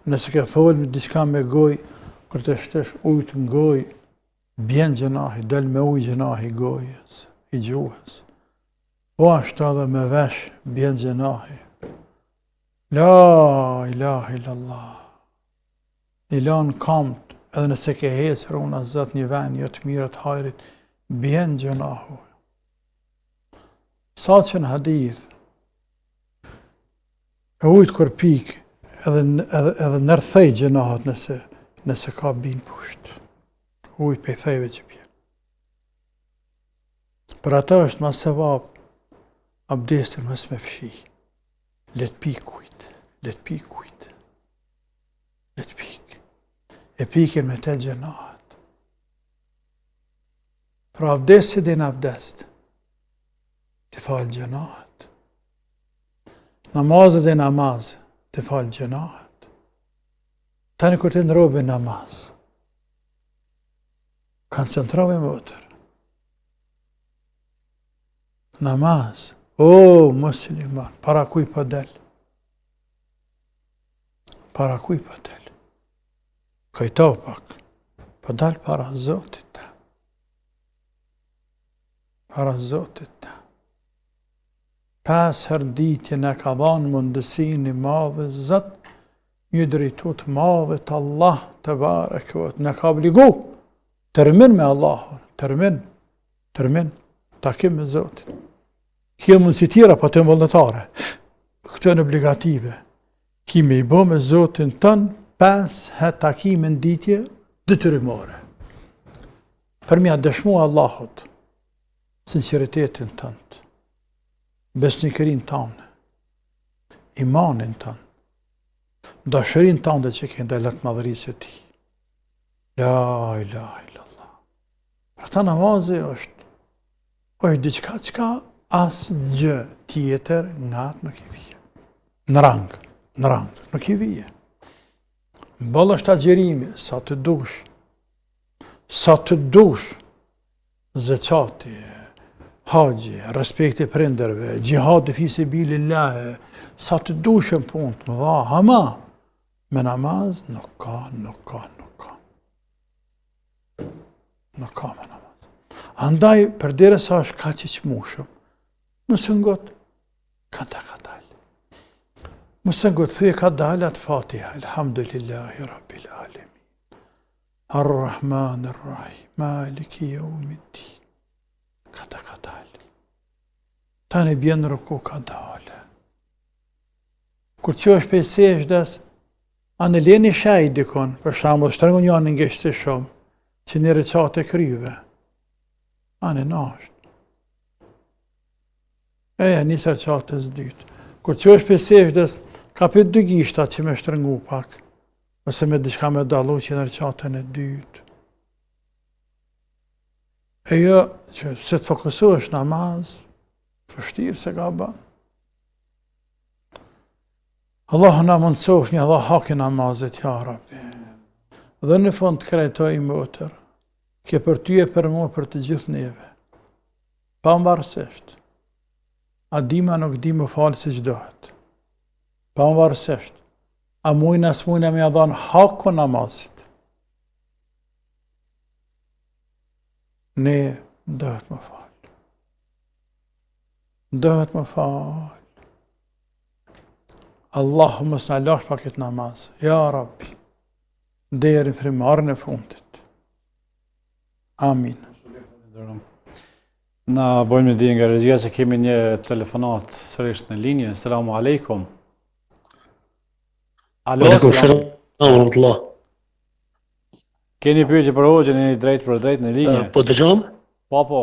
Nëse ke folë me diçka me goj, kër të shtesh ujtë në goj, bjen gjenahi, del me ujë gjenahi gojës, i gjuhës. Po ashtu edhe me vesh, bjen gjenahi. La ilaha illallah. I lanë kamt, edhe nëse ke hecër, unë azat një ven, një të mirët hajrit, bjen gjenahu. Sa që në hadith, e ujtë kër pikë, edhe nërthej gjenahat nëse ka bin pusht. Ujtë pe thejve që bjen. Për ata është ma se vapë, abdestin mës me fshi. Let pikujt, let pikujt, let pik. E pikin me te gjenahat. Pra abdesti dhe në abdest, të falë gjenahat. Namazë dhe namazë, të falë gjenahat. Tani kur të në robe namaz, koncentrove më otër. Namaz, musliman, para kuj po del? Para kuj po del? Kajto pak, po dal para Zotit ta. Para Zotit ta. 5 herë ditje në ka dhanë mundësin i madhe Zot, një drejtut madhe të Allah të barekot. Në ka obligu, tërmin me Allahun, tërmin, takim me Zotit. Kjo mundësi tjera, po të vullnetare. Këto në obligative. Kime i bo me Zotin tënë, 5 herë takimin ditje, detyrimore. Për mja dëshmu Allahut, sinceritetin tënë, besnikërin tënë, imanin tënë, dashërin tënë dhe që kënë dhe lëtë madhërisë e ti. La ilaha illallah. Pra ta namazi është diçka qka asë gjë tjetër nga atë nuk i vije. Në rang, nuk i vije. Bëllë është agjerimi, sa të dush, zeqati, haji, respekti prinderve, gjihadi fisi bilillahi, sa të dushën punë të më dha, hama, me namaz nuk ka. Nuk ka me namaz. Andaj, për dire sa është ka që mushëm, mësë ngot, ka dalë. Mësë ngot, thuj ka dalë atë Fatiha, Alhamdulillahi Rabbil Alamin, Ar-Rahman Ar-Rahim, Maliki Yawmiddin, ka dalë. Tani bjen ruku ka dalë. Kur që është për sejshdes, anë leni shaj dikon, për shambull, shtërngu një anë ngeshtë se shumë, që një reqate kryve, anë nashtë. Eja, njësë reqatës dytë. Kur që është për sejshdes, ka për 2 gishta që me shtërngu pak, ose me diçka me dalu që në reqatën e dytë. E jo, që se të fokusu është namaz, fështirë se ka banë. Allah na mundësof një dha haki namazet, ja Rabbi. Dhe në fund të krejtoj më otër, ke për ty e për mua për të gjithë neve. Pa mbarësisht. A dima nuk di më falë si gjdohet. Pa mbarësisht. A mujnë as mujnë me adhanë haku namazit. Ne dëhet më falë. Dëhet më falë. Allahu mos na lash pa këtë namaz. Ja Rabbi. Deri në frimarën e fundit. Amin. Na bëjmë një di nga regjia se kemi një telefonat sërish në linje. Selamu alaikum. Alo, Alhamdulillah. Keni pyetje për hoxhën, jeni drejt për drejt në linje? Po dëgjom? Po.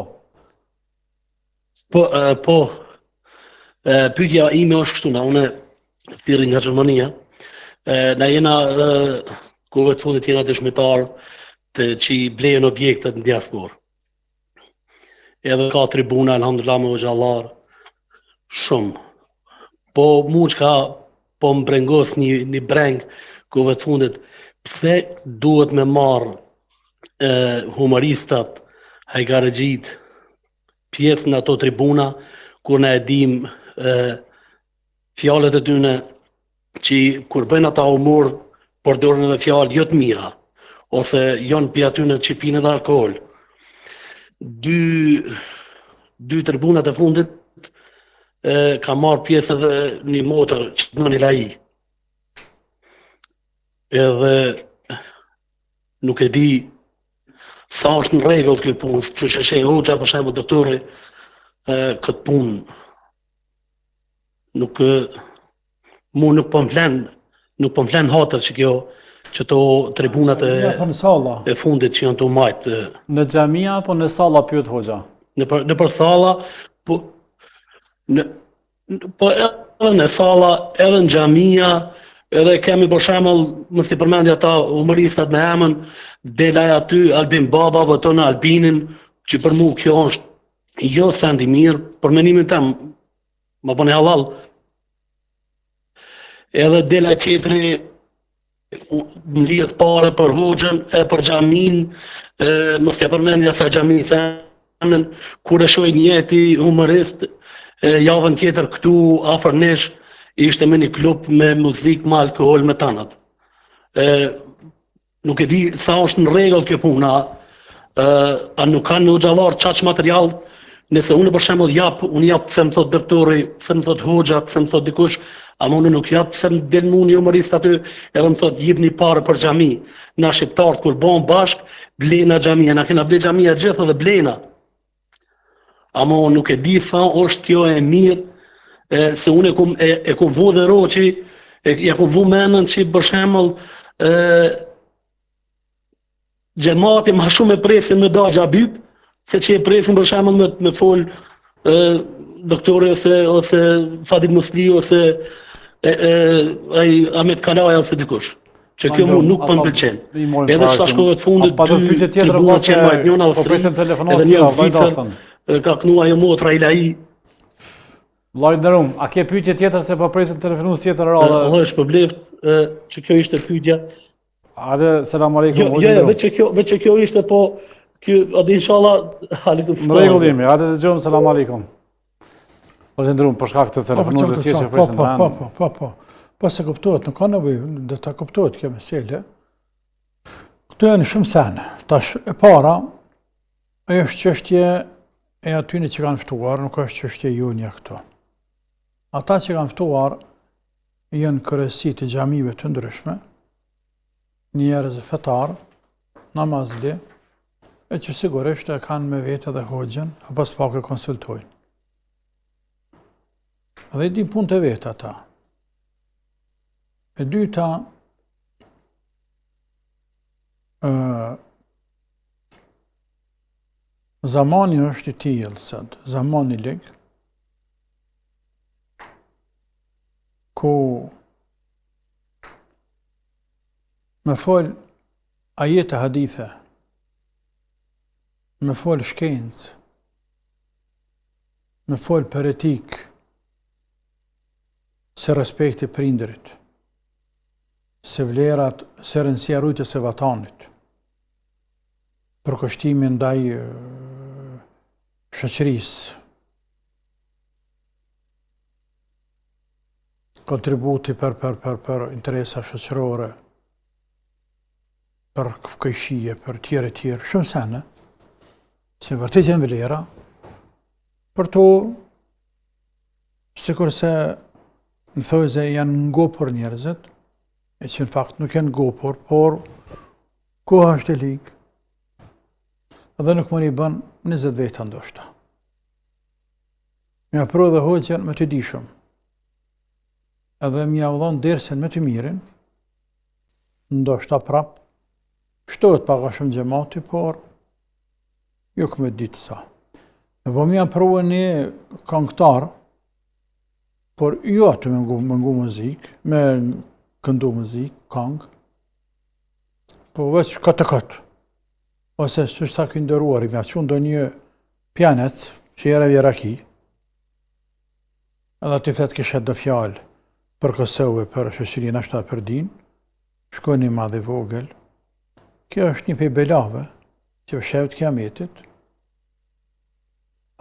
Pyetja ime është kështu, unë thirrri nga Gjermania. Na jena kohëve të fundit jena dëshmitar të që i blejnë objektet në diasporë. Edhe ka tribuna, alhamdulillah me xhallar shumë. Po mu çka po më brengos një breng kohëve të fundit, pse duhet me marrë humoristat, hajgarëgjit, pjesë në ato tribuna, kur ne e dim fjalët e tyne që kur bëjnë ata humor, përdorin edhe fjalë jo të mira, ose janë pi atyne që pinë edhe alkohol. Dy tribunat e fundit ka marrë pjesë edhe një motër që të në një laji. Edhe nuk e di sa është në rregull kjo punë, që sheshe hoxha për shembull doktori këtë punë. Nuk po më flen hatër që kjo që to tribunat e fundit që janë të majtë. Në xhamia apo në salla pyet hoxha? Në për salla, po edhe në salla, edhe në xhamia, edhe kemi për shembull, mos i përmendi ata humoristat me emën, delaj aty Albin Baba voton Albinin, që për mua kjo është jo sendi mirë, për menimin tim, më bëni halal. Edhe delaj tjetri më lihet pare për hoxhën e për xhamin, mos ja përmendja sa xhamin se emën, kur e shoh njëti humorist javën tjetër këtu afër nesh, ishte me një klub me muzikë, me alkohol, me tanat. Nuk e di sa është në rregull kjo puna, a nuk kanë në xhallar çaq material, nëse unë për shembull unë jap pse më thot doktori, pse më thot hoxha, pse më thot dikush, ama unë nuk jap pse më del mua një humorist aty, edhe më thot jepni parë për xhami. Na shqiptarët kur bëhen bashk, blena xhamia, na kena ble xhamia gjithë dhe blena. Ama unë nuk e di sa është kjo e mirë, se unë e kum vu dhe roqi, e kum vu menën që për shembull xhamati më shumë e presin me da xhabyb, se që e presin për shembull me fol doktori ose Fadil Musli ose Ahmet Kalaja ose dikush. Që kjo mu nuk për në pëlqen. Edhe që ta shkove të fundit, dy tribunat që majtë njën Austri, edhe një Zvicër, ka kënu ajo motra i laji. Vllai nderuar, a ke pyetje tjetër se po presim telefonues tjetër rradhë? Allah është për bleft, që kjo ishte pyetja. Ade, selam aleikum. Jo, veç që kjo ishte, po, kjo, ade inshallah, aleikum salam. Në rregull jemi, ade dëgjojmë, selam aleikum. Vllai nderuar, për shkak të telefonuesve të tjerë që presim në Po se kuptohet, nuk ka nevojë, dhe ta kuptohet kjo mesele. Këto janë shumë sene. Tash e para, është çështje e atyre që kanë ftuar, nuk është çështje jonia këto. Ata që kanë ftuar janë kryesi të xhamive të ndryshme, njerëz fetar, namazli, e që sigurisht e kanë me vete dhe hoxhën, apo s'pak e konsultojnë. Dhe i di punë të vetë ata. E dyta, zamani është i tillë sot, zamani lig, ku me fol ajete hadithe, me fol shkencë, me fol për etik, se respekti prindërit, se vlerat, se rëndësia rujtës e vatanit, përkushtimin ndaj shoqërisë, kontributi për interesa shoqërore, për këjshije, për tjere, shumë sene, se vërtet janë vlera, për to, sikur se Më thoi se janë ngopur njerëzit, e që në fakt nuk janë ngopur, por koha është e ligë. Edhe nuk më një bën 20 veta ndoshta. Mja pro dhe hoqën me të dishëm. Edhe mja udhon dersen me të mirin, ndoshta prap, shtohet pak a shumë gjemati, por jo këmë ditë sa. Dhe po mja provë një këngëtar, por jo atë me ngu muzikë, me këndu muzikë, këngë, po veç këtë. Ose që është ta këndëruar, i mja që ndo një pjanec, që jere vjeraki, edhe të fletë këshet do fjalë për Kosovë, për shoqërinë ashta për din, shkoj një madhe vogël. Kjo është një pej belave, që pëshevet kiametit,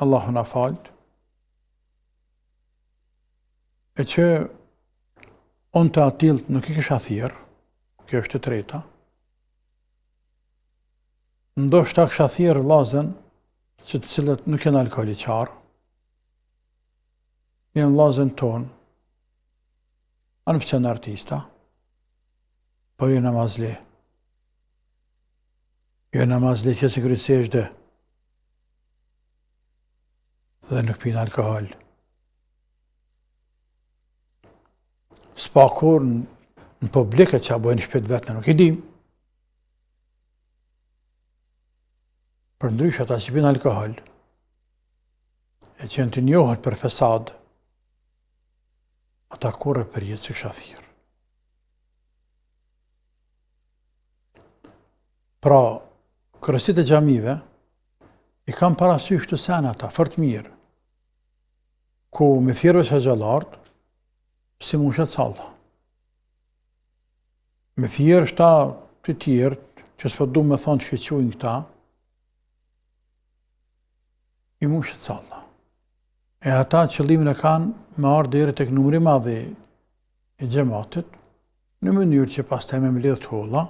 Allahu na falë, e që unë të atilt nuk i kisha thirë, kjo është të treta, ndoshta kisha thirë vllazën që të cilët nuk janë alkooliqarë, janë vllazën tonë, anë pëse në artista, por jo namazli. Jo namazli që se kryesisht dhe nuk pinë alkohol. S'pa kur në publike që a bojnë shpet vetën, nuk i dim. Për ndrysh ata që pinë alkohol, e që në të njohën për fesad, ata kore për jetë si shathirë. Pra, kërësit e gjamive, i kam parasysh të sen ata, fort mirë, ku me thjerëve që gjallartë, si mushet salla. Me thjerë shta të tjerë, që s'po du me thonë që qujnë këta, i mushet salla. E ata qëllimin e kanë me ardhë deri tek numri madhi i gjematit, në mënyrë që pas të me më lidhë të holla,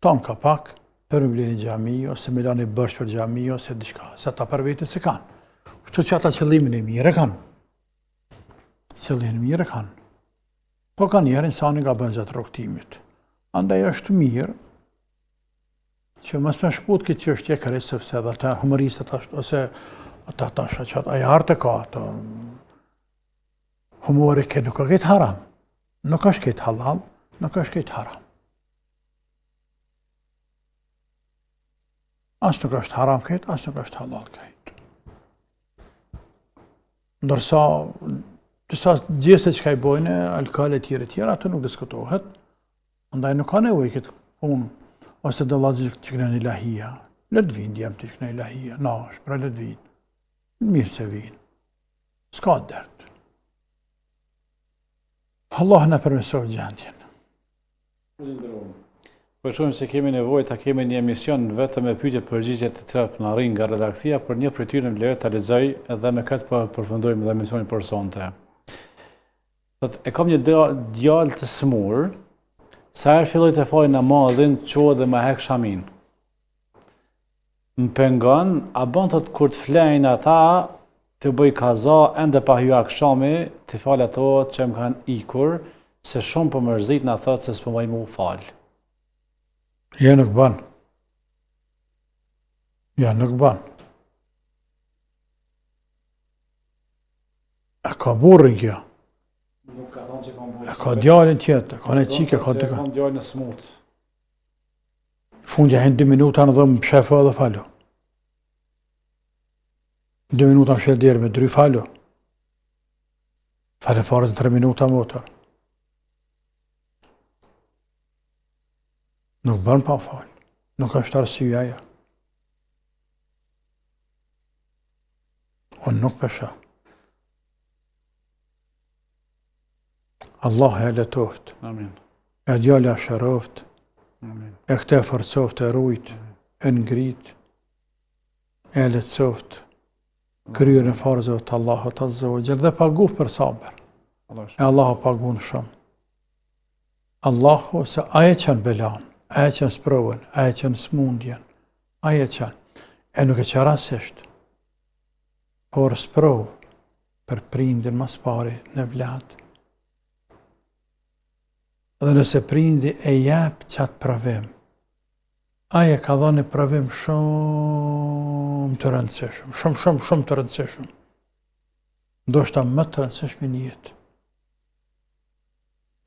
tonë ka pak për më blini gjami, ose me lani bërsh për gjami, ose diçka, se ta për vete se kanë. Kështu që ata qëllimin e mire kanë. Qëllimin e mire kanë. Po ka njerë insani nga bën gjatë rrugtimit. Andaj është mirë që mos me shput këtë që është jekëri, sepse edhe ata humoristët, ose ata shaqat, aja artë ka, ato humori këtë nuk është këtë haram. Nuk është këtë halal, nuk është këtë haram. Asë nuk është haram këtë, asë nuk është halal këtë. Ndërsa, disa gjese që ka i bojnë, alkohol e tjera, ato nuk diskutohet. Ndaj nuk ka nevoj këtë punë, ose dhe lazi që kënë një lahia. Letë vinë, djemë të kënë një lahia, nash, pra letë vinë. Mirë se vinë. Ska dërtë. Allah në përmesovë gjendjen. Po shumë se kemi nevojë ta kemi një emision vetëm me pyetje përgjigje të tëra në rring nga redaksia, për një prej tyre më lejo ta lexoj edhe me këtë po përfundojmë dhe emisionin për sonte. Thotë, e kam një djalë të smur, sa herë filloj të fal namazin, çohet dhe më hek shamin. Më pengon, a bën thot kur të flejnë ata të bëj kaza ende pa hyrë akşami, të fal ato që më kanë ikur, se shumë po mërzit na thotë se s'po më fal. Ja nuk ban. Ja nuk ban. E ka burrin kjo. Nuk ka thonë që kam burrin. E ka djalin tjetër, ka në qike, ka të ka. Kam djalin e smut. Fundja hen 2 minuta në dhëmë shefa dhe falo. 2 minuta më shel djerë me 3 falo. Fale farës në 3 minuta motor. Nuk bën pa falë, nuk është arsyeja ajo. Unë nuk pesha. Allah e letoft, Amin. e djala shëroft, Amin. e këte forcoft e rujt, e ngrit, e letësoft, kryrën e farzëve të Allahut Azza wa Jall dhe pagu për sabër. E Allahu pagun shumë. Allahu se aje qënë belan, aje qënë sprovën, aje qënë smundjen, aje qënë. E nuk e që rasisht, por sprovë, për prindin mas pari në vlat. Dhe nëse prindi e jep qatë pravim, aje ka dhënë pravim shumë të rëndësishëm, shumë të rëndësishëm. Ndoshta më të rëndësishëm në jetë.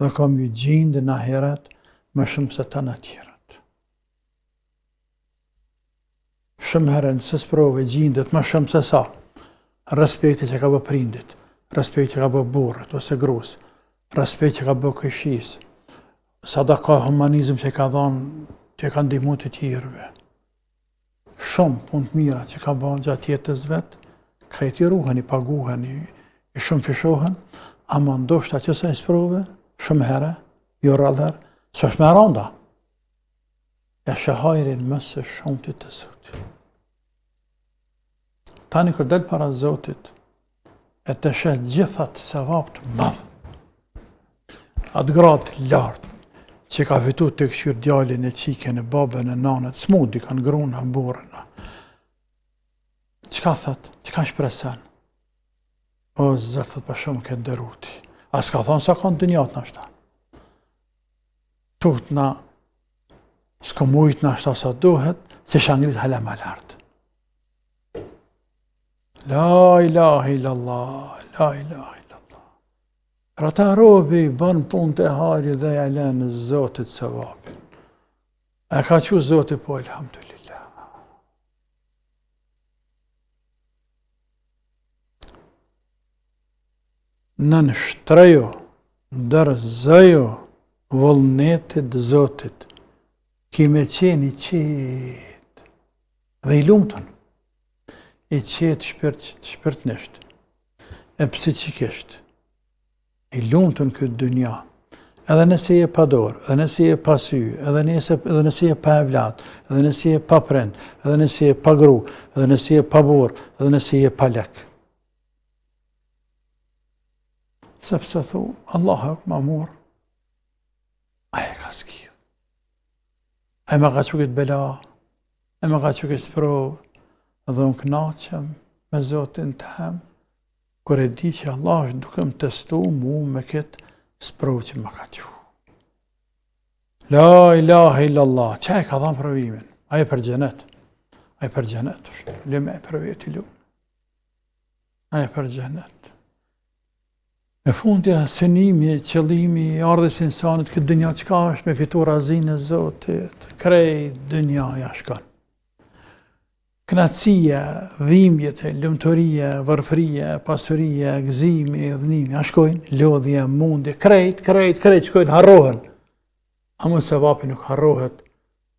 Dhe kam ju gjindë në ahiret më shumë se të në tjerët. Shumë herën se sprove gjindët më shumë se sa. Respekti që ka bë prindit, respekti që ka bë burrët ose grus, respekti që ka bë këshis, sadaka humanizm që ka dhënë, që ka ndihmu të tjerëve. Shumë punë të mira që ka bën gjatë jetës vet, krejt i ruhen, i paguhen, i shumë fishohen, ama ndoshta që sa i sprove, shumë herë, jo rrallëherë, së është me randa. Ja shahajrin mësë shumë të Zotit. Tani kër del para Zotit, e të shetë gjithat sevap të madhë. Atë gratë lartë, që ka fitu të këshirë djallin e qikën, e babën, e nanët, smudi kanë gruna, burën. Qka thëtë? Qka shpresen? O, zërë thëtë për shumë këtë dëruti. A s'ka thonë sa kanë dënjat në ashta. Tut na, s'ka mujt në ashta sa duhet, se shangrit halem a lartë. La ilaha illallah, la ilaha illallah. Rata robi bën punë të hari dhe e lenë Zotit sevapin. E ka që Zotit po, alhamdulillah. Nën shtrejo, dërzëjo, vullnetit Zotit, kime qeni qetë dhe i lumëtën. I qetë shpirtnisht, e psikisht, i lumëtën këtë dynja, edhe nëse je pa dorë, edhe nëse je pa sy, edhe nëse je pa evlat, edhe nëse je pa prind, edhe nëse je pa gru, edhe nëse je pa burë, edhe nëse je pa lek. Sepse thu, Allah e ma murë, aje ka s'kidhë. Aje ma ka që këtë bela, aje ma ka që këtë sprovë, dhe unë knaqëm me Zotin të hem, kër e di që Allah është duke më testu mu me këtë sprovë që më ka që. La ilaha illallah, që e ka dhamë provimin? Aje për gjenet. Aje për gjenet është, lime e për veti lu. Aje për gjenet. E fundja, sënimi, qëllimi, ardhës insanit, këtë dënja që ka është me fitur razinë e Zotit, krej dënja jashkan. Knatësia, dhimbjet, lumëtoria, varfëria, pasuria, gëzimi, dhënimi, a shkojnë, lodhja, mundje, krejt, shkojnë, harrohen. Amo sevapi nuk harrohet,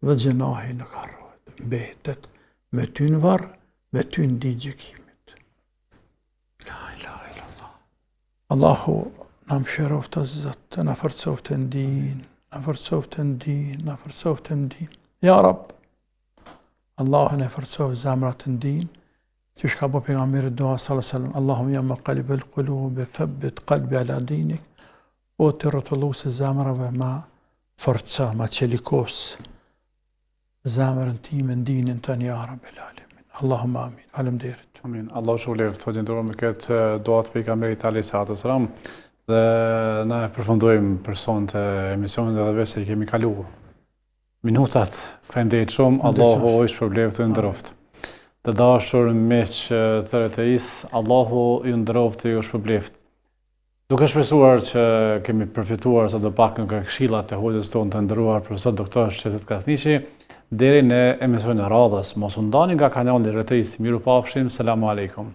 dhe gjenahi nuk harrohet. Mbetet me ty në varë, me ty në di gjykimit. La ilaha illallah. Allahu na mëshiroft o Zot, na forcoft në din, na forcoft në din, na forcoft në din. Ja Rab, Allahun e forcof zemrat në din, që shka po pejgamberi dua sallallahu alaihi wasallam, Allahum ja muqallibal qulub, thabbit qalbi ala dinik, o të rrotullues zemrave ma forca, ma çelikos zemrën time në dinin tënë ja Rabbel alamin. Allahumma amin. Faleminderit. Amin. Allah shpëleft, të gjendurëm me këtë dua të pejgamberit alayhi salatu wasalam, dhe na e përfundojmë për sonte emisionin dhe vetë se kemi kaluar minutat. Faleminderit shumë, Allahu ju shpëleft të ndroft. Të dashur miq të RTS, Allahu ju ndroft dhe ju shpëleft. Duke shpresuar që kemi përfituar sa do pak nga këshillat e hoxhës tonë të nderuar profesor doktor Shehzad Krasniqi, deri në emisionin e radhës. Mos u ndani nga kanali RTS. Mirupafshim. Selamu alejkum.